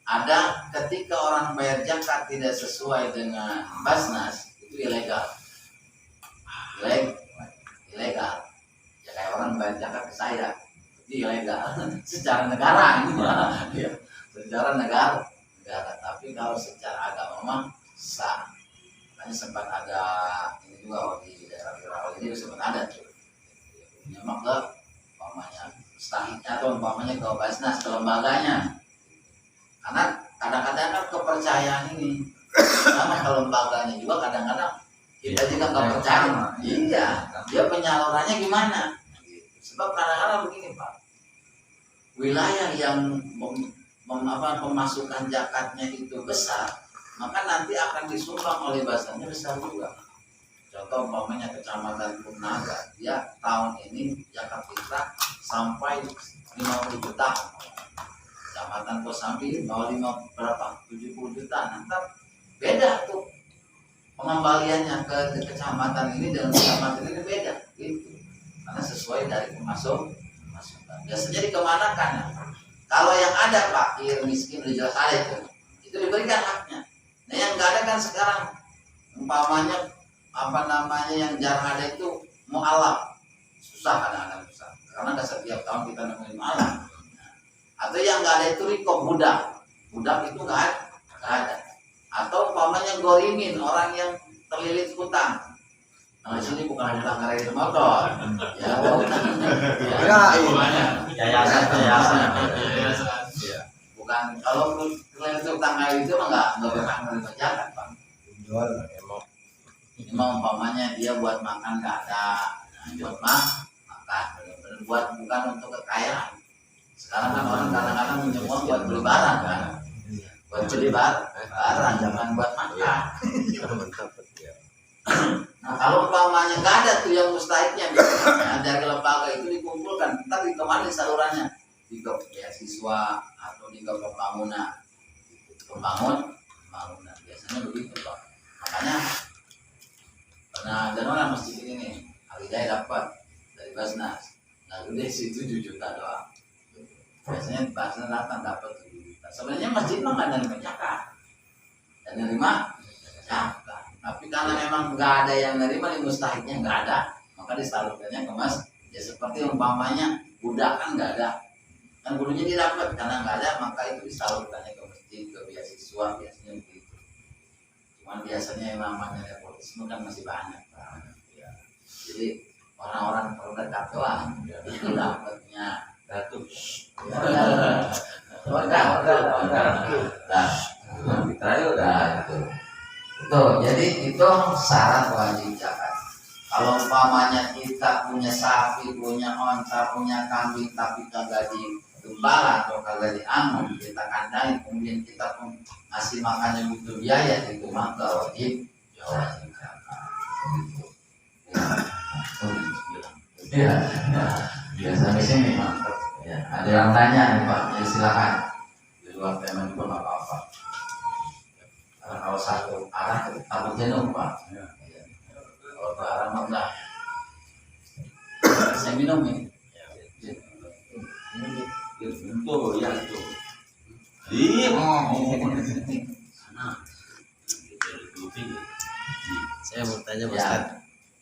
Ada ketika orang bayar zakat tidak sesuai dengan Basnas, itu ilegal. Ilegal. Ya kayak orang bayar zakat ke saya, itu ilegal. Secara negara ini mah. Ya. Secara negara. Tapi kalau secara agama mah sah. Makanya sempat ada ini juga di daerah Fir'aun ini sempat ada tuh. Nyemak ke umpamanya stahiknya atau umpamanya ke Basnas, ke lembaganya. Karena kadang-kadang kan kepercayaan ini sama ke lembaganya juga kadang-kadang kita juga nggak percaya. Iya, dia penyalurannya gimana? Sebab kadang-kadang begini Pak, wilayah yang pemasukan zakatnya itu besar, maka nanti akan disumbang oleh basarnya besar juga. Contoh umpamanya Kecamatan Purnaga, dia tahun ini zakat fitrah sampai 50 juta. Kecamatan Kosambi mau 70 juta. Nanti beda tuh pengembaliannya ke kecamatan ini dengan kecamatan ini beda gitu. Karena sesuai dari pemasukan. Biasanya dikemanakan ya? Kalau yang ada fakir, miskin, udah jelas ada itu diberikan haknya. Nah yang nggak ada kan sekarang, umpamanya yang jarang ada itu mu'alaf, susah kadang-kadang susah. karena nggak setiap tahun kita nemuin malam. Atau yang nggak ada itu riko budak itu nggak ada. Atau umpamanya gorimin, orang yang terlilit hutang. Nah, di sini bukan hutang kredit motor, ya bukan. Yayasan. Bukan kalau terlilit hutang kayak itu mah nggak berhak menerima zakat, Pak. Jual. Ini mah umpamanya dia buat makan nggak ada, buat makan, benar-benar buat bukan untuk kekayaan. Sekarang kan orang kadang-kadang minjem uang buat beli barang kan, buat beli barang, jangan buat makan. Nah kalau umpamanya nggak ada tuh yang mustahiknya, dari lembaga itu dikumpulkan, ntar di kemana salurannya? Di ke beasiswa atau di ke pembangunan biasanya begitu Pak. Makanya pernah ada orang masjid ini nih, Alidai dapat dari Basnas, nah gede sih 7 juta doang. Biasanya Basnas datang dapat 7 juta. Sebenarnya masjid mah nggak nerima zakat, dan nerima zakat. Tapi karena memang nggak ada yang nerima, di mustahiknya nggak ada, maka disalurkannya ke masjid. Ya seperti umpamanya budak kan nggak ada, kan gurunya didapat, karena nggak ada maka itu disalurkannya ke masjid, ke beasiswa, biasanya begitu. Cuman biasanya yang namanya nepotisme kan masih banyak Pak. Ya. Jadi orang-orang terdekat doang yang dapatnya ratus. Jadi itu syarat wajib zakat. Kalau umpamanya kita punya sapi, punya onta, punya kambing, tapi kagak digembala atau kagak diangon, kita kandangin, kemudian kita pun ngasih makannya butuh biaya, itu maka wajib zakat. Ya, sampai sini mantap. Ya, ada yang tanya nih Pak, ya, silakan. Di luar tema juga nggak apa-apa. Kalau satu arah takut jenuh Pak. Kalau ke arah mah enggak. Saya minum ini. Itu ya itu. Saya mau tanya Pak Ustaz.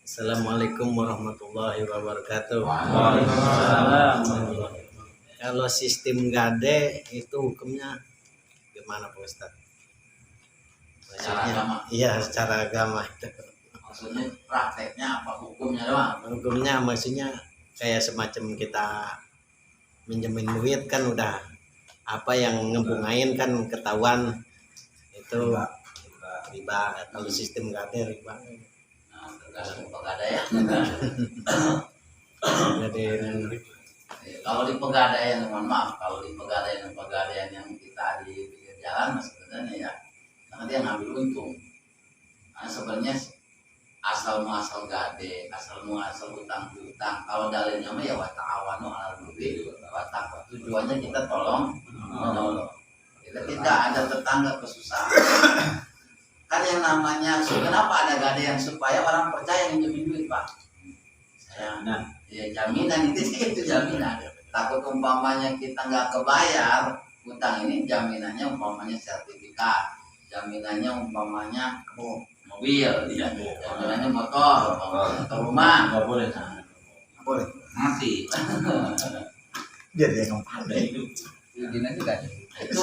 Assalamualaikum warahmatullahi wabarakatuh. Waalaikumsalam. Kalau sistem gade itu hukumnya gimana Pak Ustaz? Secara agama. Iya, secara agama itu. Maksudnya prakteknya apa, hukumnya doang? Hukumnya maksudnya kayak semacam kita minjemin duit kan udah apa yang ngebungain kan ketahuan itu riba. Kalau sistem gade riba. Nah, tergantung pegadaian. Jadi Kalau di pegadaian, mohon maaf, kalau di pegadaian yang kita di pinggir jalan, sebenarnya ya, karena dia ngambil untung. Karena sebenarnya asal muasal gade, asal muasal hutang. Kalau dalilnya mah ya wa ta'awanu 'alal birri wa taqwa. Tujuannya kita tolong menolong. Kita tidak ada tetangga kesusahan. Kan yang namanya, kenapa ada gadean? Supaya orang percaya minjemin duit Pak. Saya, ya jaminan itu jaminan. Takut umpamanya kita nggak kebayar utang ini, jaminannya umpamanya sertifikat, jaminannya umpamanya mobil, ya, jaminannya motor, atau rumah. Nggak boleh. Boleh. Mati. Biar dia yang pandai. Itu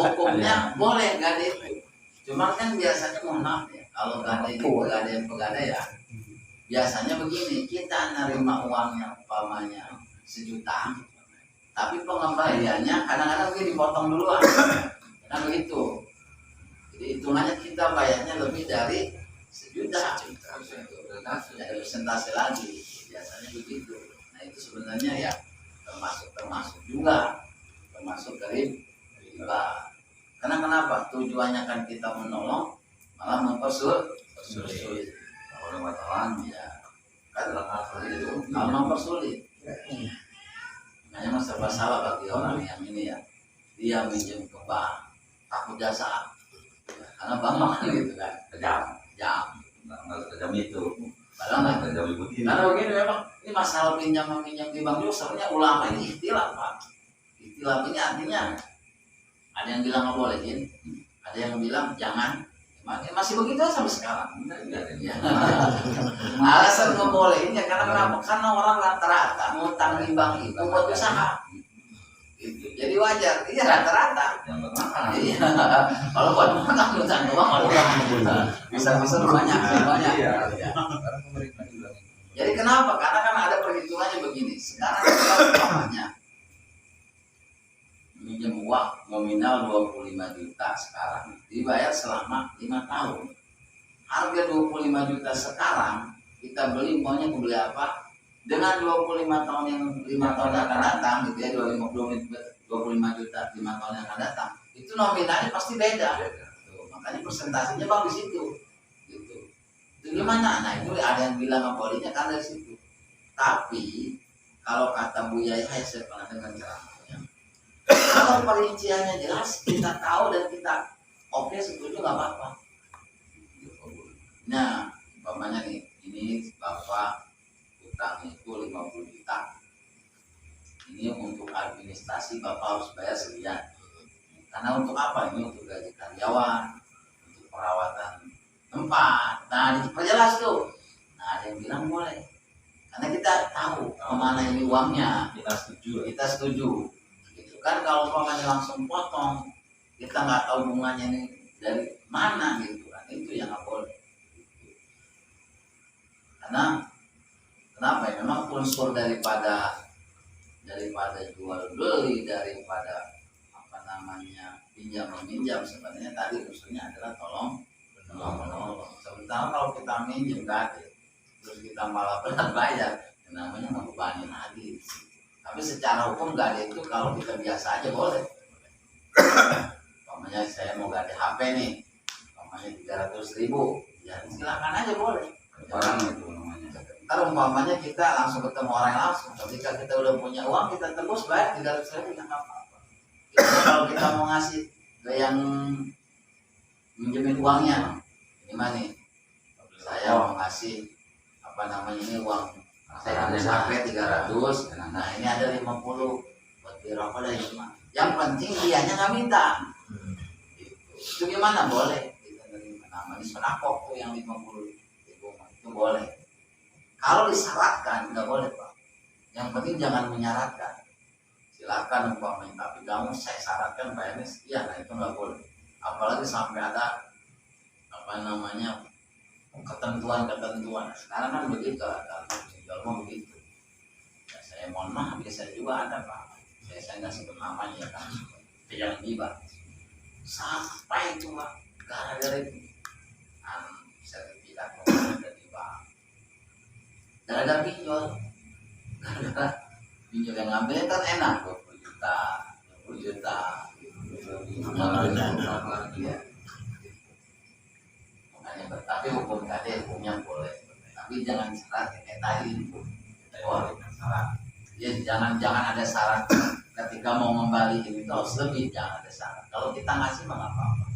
hukumnya boleh gade itu. Cuman kan biasanya mohon maaf ya, kalau gade di pegadaian biasanya begini, kita nerima uangnya umpamanya 1 juta, tapi pengembaliannya kadang-kadang dia dipotong duluan, kan begitu. Jadi hitungannya kita bayarnya lebih dari 1 juta, ada persentase lagi, biasanya begitu. Nah itu sebenarnya ya termasuk juga, termasuk dari riba. Karena kenapa? Tujuannya kan kita menolong, malah mempersulit. Orang wartawan ya kan itu malah mempersulit. Makanya mah serba salah bagi orang yang ini ya, dia minjem ke bank takut jasa, karena bank kan gitu kan kejam itu. Padahal nggak kejam itu. Karena begini memang ini masalah pinjam meminjam di bank juga sebenarnya ulama ini ikhtilaf Pak. Ikhtilaf ini artinya ada yang bilang nggak bolehin, ada yang bilang jangan, Masih begitu sampai sekarang. Ya. Alasan ngebolehinnya karena kenapa? Karena orang rata-rata ngutang di bank itu buat usaha. Gitu. Jadi wajar, iya rata-rata. Iya. Kalau buat makan ngutang doang, kalau bisa banyak. Jadi kenapa? Karena kan ada perhitungannya begini. Sekarang kita umpamanya minjem uang nominal 25 juta sekarang dibayar selama 5 tahun. Harga 25 juta sekarang kita beli maunya beli apa? Dengan 25 tahun yang 5 tahun yang akan datang gitu ya, 25 juta 5 tahun yang akan datang. Itu nominalnya pasti beda. Tuh, makanya persentasenya bang di situ. Gitu. Itu gimana? Nah, itu ada yang bilang ngabolinya kan dari situ. Tapi kalau kata Bu Yaya, saya pernah dengar ceramahnya. Kalau perinciannya jelas, kita tahu dan kita oke setuju nggak apa-apa. Nah, umpamanya nih, ini Bapak utang itu 50 juta. Ini untuk administrasi Bapak harus bayar sekian. Karena untuk apa? Ini untuk gaji karyawan, untuk perawatan tempat. Nah, diperjelas tuh. Nah, ada yang bilang boleh. Karena kita tahu kemana ini uangnya. Kita setuju. Kan kalau umpamanya langsung potong, kita nggak tahu bunganya ini dari mana gitu kan, itu yang nggak boleh. Karena kenapa ya? Memang unsur daripada jual beli, daripada apa namanya pinjam meminjam sebenarnya tadi unsurnya adalah tolong menolong. Sementara kalau kita minjem gratis, terus kita malah berat bayar, namanya membebani lagi. Tapi secara hukum gade itu kalau kita biasa aja boleh. Umpamanya saya mau gade HP nih, umpamanya 300.000, ya silakan aja boleh. Orang itu namanya. Ntar umpamanya kita langsung ketemu orang langsung. Ketika kita udah punya uang, kita tebus bayar 300.000 nggak apa-apa. Kalau kita mau ngasih ke yang minjemin uangnya, ini mana nih? Saya mau ngasih apa namanya ini uang. Saya ada HP 300, nah ini ada 50 buat beli rokok dari rumah. Yang penting dianya nggak minta. Itu gimana? Boleh. Kita terima namanya sonakok tuh yang 50 itu boleh. Kalau disyaratkan nggak boleh Pak. Yang penting jangan menyaratkan. Silakan umpamanya, tapi kamu saya syaratkan bayarnya sekian, nah itu nggak boleh. Apalagi sampai ada apa namanya ketentuan. Sekarang kan begitu kan. Kalau begitu, ya, saya mohon maaf, biasa juga ada Pak. Saya nggak sebut namanya ya kan, yang tiba sampai itu Pak, gara-gara itu, sertifikat dari tiba, gara-gara pinjol yang ngambil kan enak 20 juta, 20 juta, makanya tapi hukum KD hukumnya boleh. Tapi jangan syarat kayak tadi, syarat. Ya jangan ada syarat ketika mau membalik itu harus lebih, jangan ada syarat. Kalau kita ngasih mah nggak apa-apa.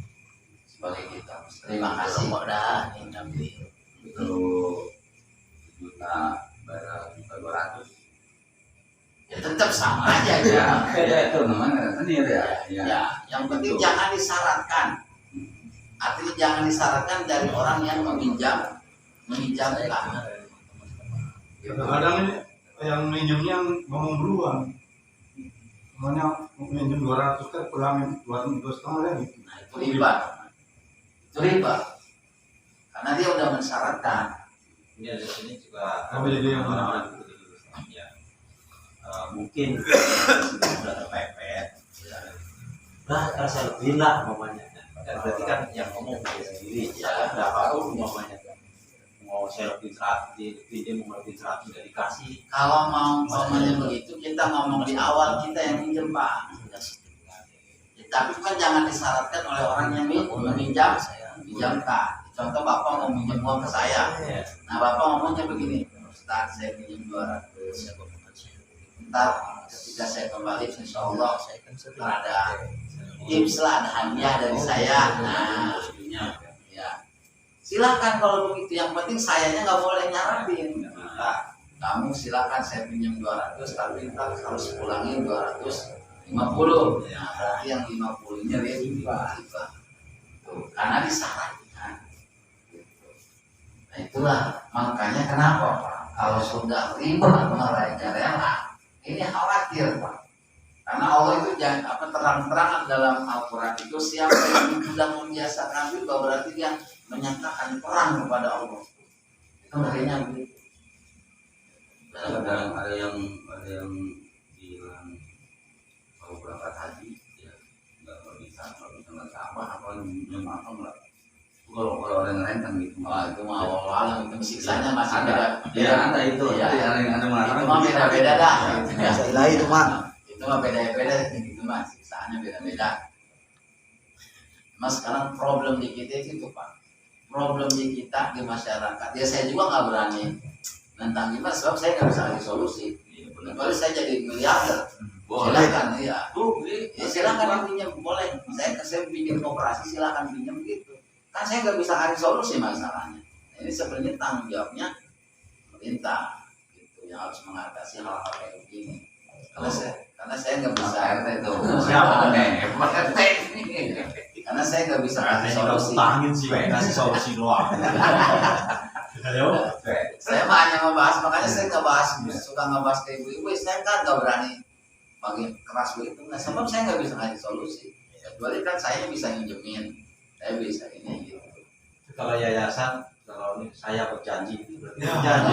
Sebagai kita, terima kasih kok dah ini tapi itu juta bayar 200. Ya tetap sama aja ya. Itu namanya sendiri ya. Ya, yang penting jangan disyaratkan. Artinya jangan disyaratkan dari orang yang meminjamkan. Kadang ini yang minjemnya ngomong duluan. Semuanya minjem 200 kan pulangin 2,5 lagi. Nah itu riba. Itu riba. Karena dia udah mensyaratkan. Ini di sini juga Jadi yang ya. Mungkin sudah terpepet. Nah, kalau saya lebih lah mamanya. Berarti kan yang ngomong dia sendiri. Ya, nggak tahu mamanya. Mau saya lebih 100, dia mau lebih 100 tidak dikasih. Kalau mau ngomongnya begitu, kita ngomong di awal kita yang minjem Pak. Ya, tapi kan jangan disyaratkan oleh orang yang meminjamkan. Contoh Bapak mau minjem uang ke saya. Nah Bapak ngomongnya begini, Ustaz saya minjem 200. Ntar ketika saya kembali, insya Allah ada tips lah, ada hadiah dari saya. Nah, ya. Silakan kalau begitu, yang penting sayanya nggak boleh nyaratin. Nah, kamu silakan saya pinjam 200, tapi ntar harus pulangin 250. Nah, berarti yang 50-nya riba. Karena disyaratkan. itulah makanya kenapa Pak, kalau sudah riba mereka rela, ini khawatir Pak. Karena Allah itu jangan terang-terangan dalam Al-Quran itu, siapa yang sudah membiasakan riba berarti dia menyatakan perang kepada Allah. Itu ngerinya begitu. Ada yang bilang kalau berangkat haji ya nggak bisa nggak sama apa yang apa nggak. Kalau orang lain kan gitu. Itu mah Allah itu siksanya masih ada. beda. Ya ada itu. Ya, Ada mengatakan. itu mah beda-beda dah. Ya. Ilahi itu mah. Itu mah beda-beda. Itu mah siksaannya beda-beda. Mas sekarang problem di kita itu Pak. Problem di kita di masyarakat. Ya saya juga nggak berani nentang gimana sebab saya nggak bisa cari solusi. Kecuali saya jadi miliarder. Silakan ya. Ya silakan pinjam boleh. Saya bikin kooperasi silakan pinjam gitu. Kan saya nggak bisa cari solusi masalahnya. Ini sebenarnya tanggung jawabnya pemerintah gitu yang harus mengatasi hal-hal kayak begini. Karena saya nggak bisa RT itu. Siapa nih? RT ini. Karena saya nggak bisa kasih solusi. Tangin sih, kasih solusi doang. Ayo. Saya mah hanya membahas, makanya saya nggak bahas, suka ngebahas ke ibu-ibu. Saya kan nggak berani bagi keras begitu. Nah, sebab saya nggak bisa ngasih solusi. Kecuali kan saya bisa minjemin, saya bisa ini gitu. Kalau yayasan, kalau ini saya berjanji, berjanji.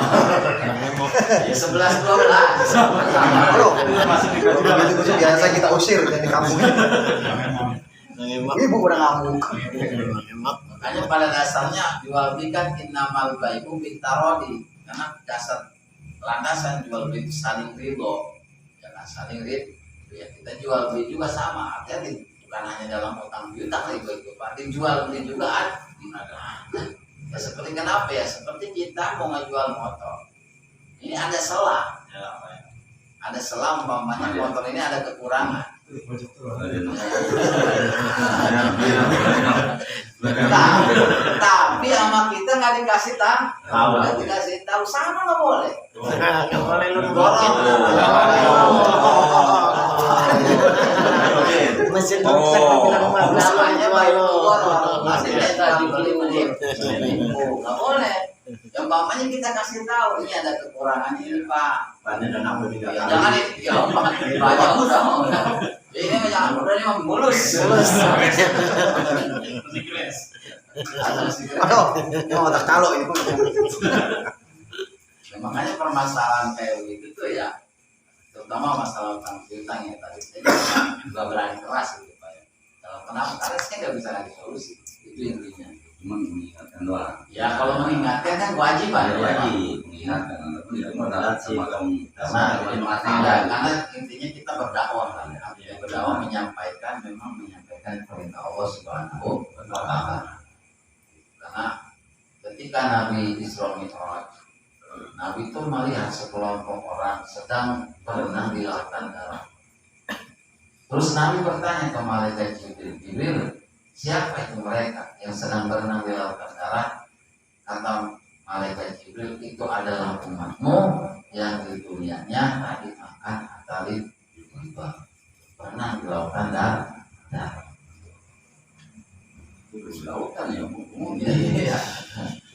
Ya 11-12. Itu biasa kita usir dari kampung. Ibu udah ngamuk. Makanya pada dasarnya jual beli kan innamal bai'u bitarodi, karena dasar landasan jual beli saling ridho. Jangan saling ridho. Ya kita jual beli juga sama, artinya bukan hanya dalam utang piutang ridho itu Pak. Dijual beli juga ada. Ya seperti kenapa ya? Seperti kita mau ngejual motor. Ini ada selah. Ada selah umpamanya motor ini ada kekurangan. Tapi sama kita nggak dikasih tahu, nggak dikasih tahu sama nggak boleh. Nggak boleh lu Dorong. mesin rusak bilang mah Namanya baik lo. masih kita dibeli menit. Nggak boleh. Yang umpamanya kita kasih tahu ini ada kekurangan ini Pak. Banyak dan apa tidak? Jangan ya Pak. Banyak udah. Ini jangan udah ini mulus. Aduh, mau tak kalau ini. Ya, makanya permasalahan kayak gitu tuh ya, terutama masalah utang piutang ya tadi saya juga berani keras gitu Pak ya. Kalau kenapa? Karena saya nggak bisa ngasih solusi. Itu intinya. Cuma mengingatkan doang. Ya kalau mengingatkan kan kewajiban ya. Wajib mengingatkan. Itu adalah semacam Karena intinya kita berdakwah kan. Ya, berdakwah menyampaikan perintah Allah Subhanahu wa Ta'ala. Karena ketika Nabi Isra Mi'raj, Nabi itu melihat sekelompok orang sedang berenang di lautan darah. Terus Nabi bertanya ke malaikat Jibril, siapa itu mereka yang sedang berenang di lautan darah? Kata malaikat Jibril, itu adalah umatmu yang di dunianya tadi makan atali riba, berenang di lautan darah. Itu lautan ya. Iya.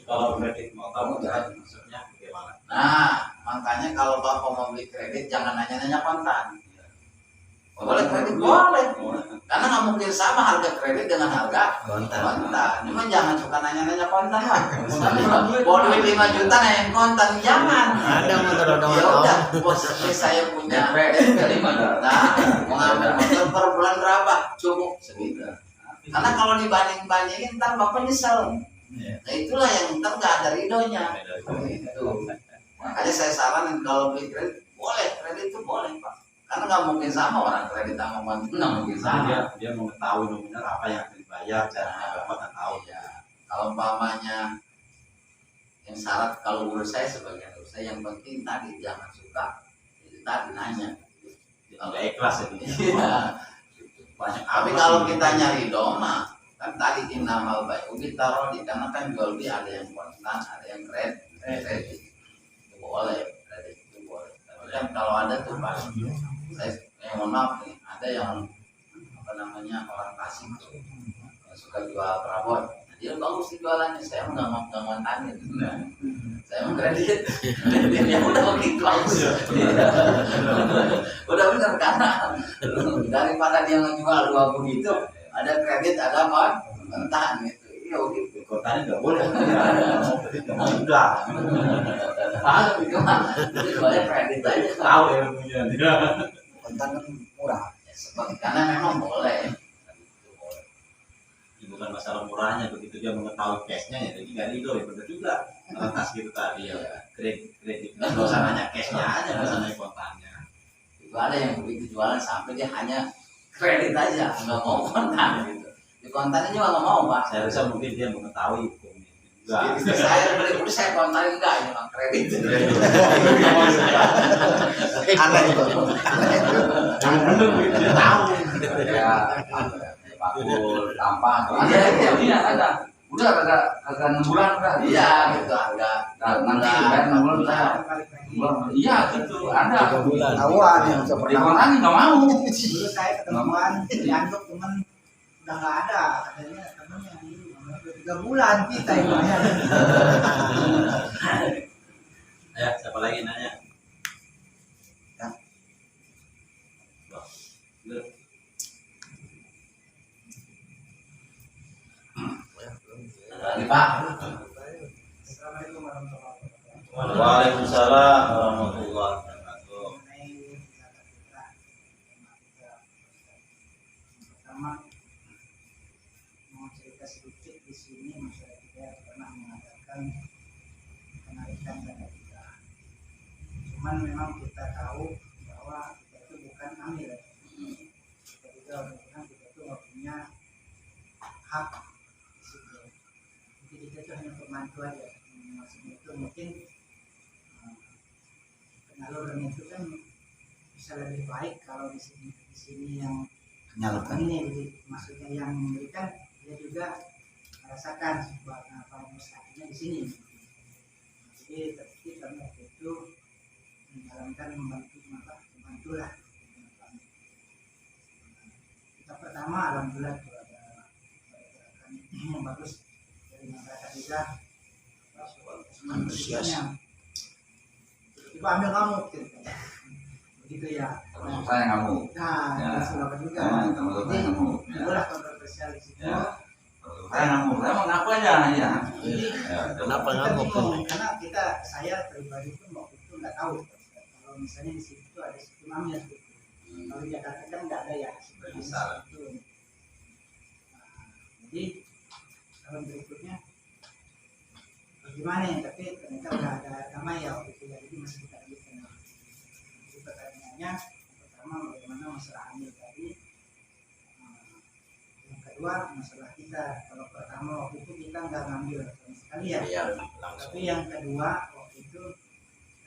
Kalau kredit mau tahu jadi maksudnya bagaimana? Nah, makanya kalau Bapak mau beli kredit jangan nanya-nanya kontan. Boleh kredit boleh, karena nggak mungkin sama harga kredit dengan harga kontan. Cuma jangan suka nanya-nanya kontan lah. Mau duit 5 juta nanyain kontan, jangan. Ada motor Ya doang. udah, bos ini saya punya DP 5 juta, mau ngambil motor per bulan berapa? Cukup segitu. Karena kalau dibanding-bandingin ntar Bapak nyesel. Nah itulah yang ntar nggak ada ridhonya. Gitu. Makanya saya saranin kalau beli kredit boleh, kredit itu boleh Pak. Karena nggak mungkin sama orang kredit sama mantu, nggak mungkin sama. Dia mengetahui nominal apa yang akan dibayar, caranya Bapak nggak tahu. Ya, kalau umpamanya yang syarat kalau menurut saya sebagai saya yang penting tadi jangan suka, itu tadi nanya. Nggak ikhlas ya. Iya. Banyak. Tapi kalau kita nyari doma, kan tadi innamal bai'u bitarodi, karena kan jual beli ada yang kontan, ada yang kredit. Itu boleh, kredit itu boleh. Tapi kan kalau ada tuh Pak, saya mohon maaf nih, ada yang apa namanya orang Tasik tuh yang suka jual perabot. Ya bagus sih jualannya, saya nggak mau tanya gitu kan. Saya mau kredit, ya udah begitu bagus. Udah benar karena daripada dia ngejual 20 gitu, ada kredit, ada apa? Mentah gitu. Iya gitu. Kotanya nggak boleh. Udah. Ada gitu mah. Jadi jualnya kredit aja. Tahu ilmunya dia. Kontan kan murah. Ya, karena memang boleh. Bukan masalah murahnya, begitu dia mengetahui cashnya ya jadi nggak itu ya benar juga atas gitu tadi ya kredit nggak usah nanya cashnya aja, nggak usah nanya kontannya. Itu ada yang begitu jualan sampai dia hanya kredit aja, nggak mau kontan gitu. Di kontannya juga nggak mau pak. Saya rasa mungkin dia mengetahui hukumnya juga. Saya beli udah saya kontan enggak, ini mah kredit. Aneh itu. Yang benar begitu dia tahu. Ya, bakul, tampang. Iya, ada. Udah kagak 6 bulan udah. Iya gitu, harga. Nah, nanti bayar 6 bulan udah. Iya gitu, ada. 3 bulan. Tahuan yang Di seperti kontanya nggak mau. Dulu saya ketemuan dianggap temen udah nggak ada, katanya temennya ini udah 3 bulan kita yang bayar. Ya, siapa lagi nanya? Ya. Loh, udah. Lagi pak. Assalamualaikum warahmatullahi wabarakatuh. Waalaikumsalam warahmatullahi wabarakatuh. Mengenai zakat fitrah, tema kita pertama mau cerita sedikit di sini, masyarakat kita pernah mengadakan kenaikan zakat fitrah. Cuman memang kita tahu bahwa kita itu bukan amil. Kita juga bilang kita itu nggak punya hak di situ. Jadi kita itu hanya pembantu aja. Maksudnya itu mungkin penyaluran itu kan bisa lebih baik kalau di sini yang menyalurkan. ini jadi maksudnya yang memberikan dia juga merasakan sebuah mustahilnya di sini. Jadi tertib karena itu menjalankan membantu lah. Kita pertama alhamdulillah itu ada gerakan yang bagus dari masyarakat juga. Antusiasnya tiba ambil kamu begitu ya. Termasuk saya kamu. Nah, Ya. Sulawesi juga. Termasuk saya kamu. Itulah kontroversial di situ. Ya. Saya kamu. Saya mau ngaku aja ya. Kenapa Kita ngamuk? bingung, karena saya pribadi pun waktu itu nggak tahu kalau misalnya di situ ada situ namanya gitu. Kalau di Jakarta kan nggak ada ya. Bisa. Situ. Nah, jadi kalau berikutnya bagaimana ya, tapi ternyata udah ada nama ya waktu itu ya, jadi masih kita lanjutkan. Jadi pertanyaannya pertama bagaimana masalah amil tadi. Yang kedua masalah kita, kalau pertama waktu itu kita nggak ngambil sama sekali ya. Iya, langsung. Tapi yang kedua waktu itu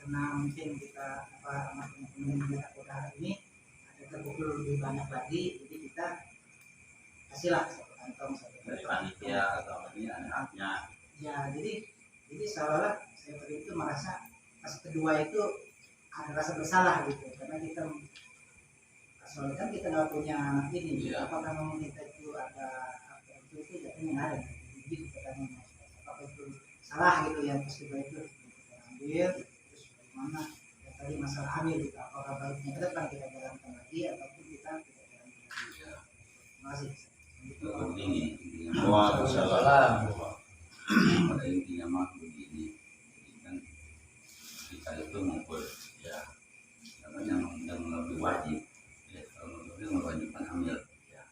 karena mungkin kita sama teman-teman kita udah ini ada terkumpul lebih banyak lagi, jadi kita kasihlah satu kantong satu Dari kantong. panitia atau ini ada haknya. Ya jadi seolah-olah saya pada itu merasa pas kedua itu ada rasa bersalah gitu, karena kita soalnya kan kita nggak punya ini. Iya. Apakah memang kita itu ada apa itu jadinya nggak ada. Jadi kita kan apa itu salah gitu ya, pas kedua itu kita ambil terus bagaimana ya, tadi masalah ambil gitu, apakah baiknya ke depan kita jalankan lagi ataupun kita tidak jalankan lagi. Terima kasih. Ini intinya. Waalaikumsalam. Pada intinya mah begini. Jadi kan kita itu ngumpul ya. Karena yang lebih wajib. Ya, kalau lebih mewajibkan ambil. Ya.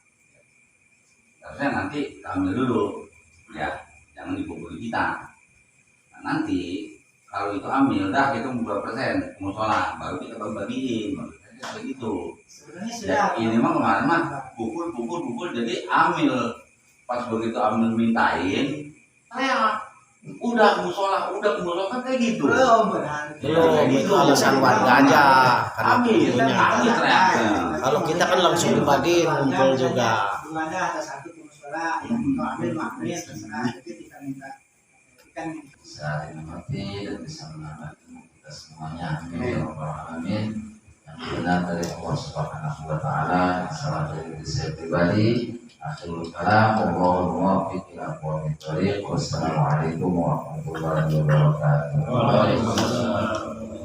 Harusnya nanti ambil dulu. Ya, jangan dipukuli kita. Nah, nanti kalau itu ambil, dah kita berapa persen musola, baru kita bagiin, begitu. Sebenarnya sudah Ya, ini mah kemarin mah pukul, jadi ambil pas begitu ambil mintain, udah musola kan kayak gitu. belum benar. Belum, itu alasan warga aja. Karena Ambil, punya. ambil teriak. Kalau kita kan langsung dibagiin, ngumpul juga. Dua ada satu pengusaha yang mau ambil maknanya terserah, itu kita minta kan Bisa dimengerti dan bisa menambahkan kita semuanya. Amin ya rabbal alamin. Yang benar dari Allah Subhanahu wa taala, salah dari diri saya pribadi. Akhirul kalam, wallahul muwaffiq ila aqwamit thoriq. Wassalamualaikum warahmatullahi wabarakatuh.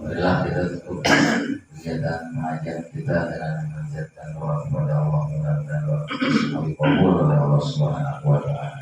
Marilah kita tutup kegiatan pengajian kita dengan mengucapkan doa kepada Allah, mudah-mudahan doa kita semua dikabul oleh Allah Subhanahu wa taala.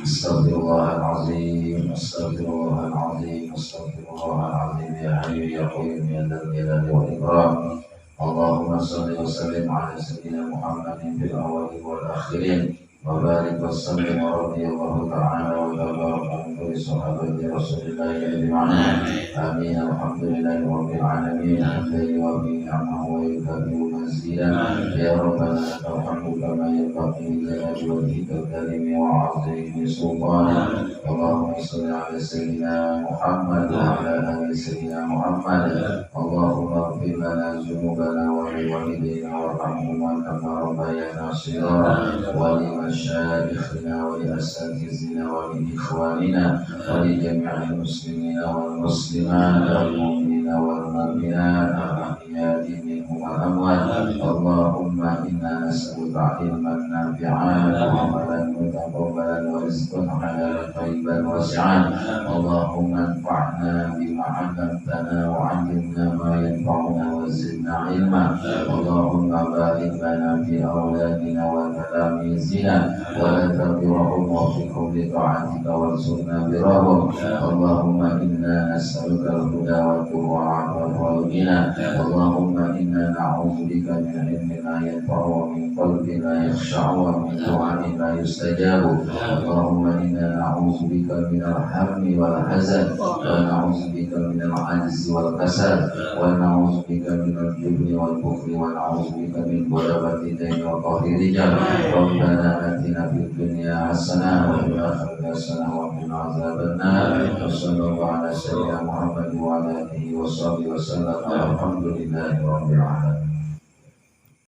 Astaghfirullahalazim, astaghfirullahalazim, astaghfirullahalazim, ya hayyu ya qayyum ya dzal jalali wal ikram. Allahumma shalli wa sallim ala sayyidina Muhammadin fil awwalin wal akhirin wa barik wa sallim wa radiyallahu ta'ala wa tabaraka an kulli sahabati Rasulillahi ajma'in. Amin. Alhamdulillahi rabbil alamin. Hamdan wa bi ni'amahu wa yukabiru mazidan. Ya rabbana alhamdu kama yanbaghi li jalali wajhikal karim wa 'azimi sultanik. Allahumma shalli ala sayyidina Muhammad wa ala ali sayyidina Muhammad. Allahumma ighfir lana dhunubana wa li walidayna warhamhuma kama rabbayana shighara wa li masyayikhina wa li asatizina wa li ikhwanina wa li jami'il muslimina wal muslimat wal mu'minina wal mu'minat al-ahya'i minhum wal amwat. Allahumma inna nas'aluka ilman nafi'an wa amalan mutaqabbalan wa rizqan halalan thayyiban wasi'an. Allahumma anfa'na bima 'allamtana wa 'allimna ma yanfa'una wa zidna ilma. Allahumma barik lana fi awladina wa talamizina wa la tadhirhum wa fi kulli ta'atika warzuqna birahum. Allahumma inna nas'aluka al-huda wa tuqa wa al-ghina. Allahumma inna na'udzu bika min ilmin la yanfa'u wa min qalbin la yakhsha'u wa min du'ain la yustajabu. Allahumma inna na'udzu bika min al-hammi wal hazan wa na'udzu bika min al-'ajzi wal kasal wa na'udzu bika min al-jubni wal bukhli wa na'udzu bika min ghalabati ad-daini wa qahri rijal. Rabbana atina fid dunya hasanah wa fil akhirati hasanah wa qina adzabannar. Sallallahu ala sayyidina Muhammad wa ala alihi wa sahbihi wa sallam. Alhamdulillahi rabbil alamin.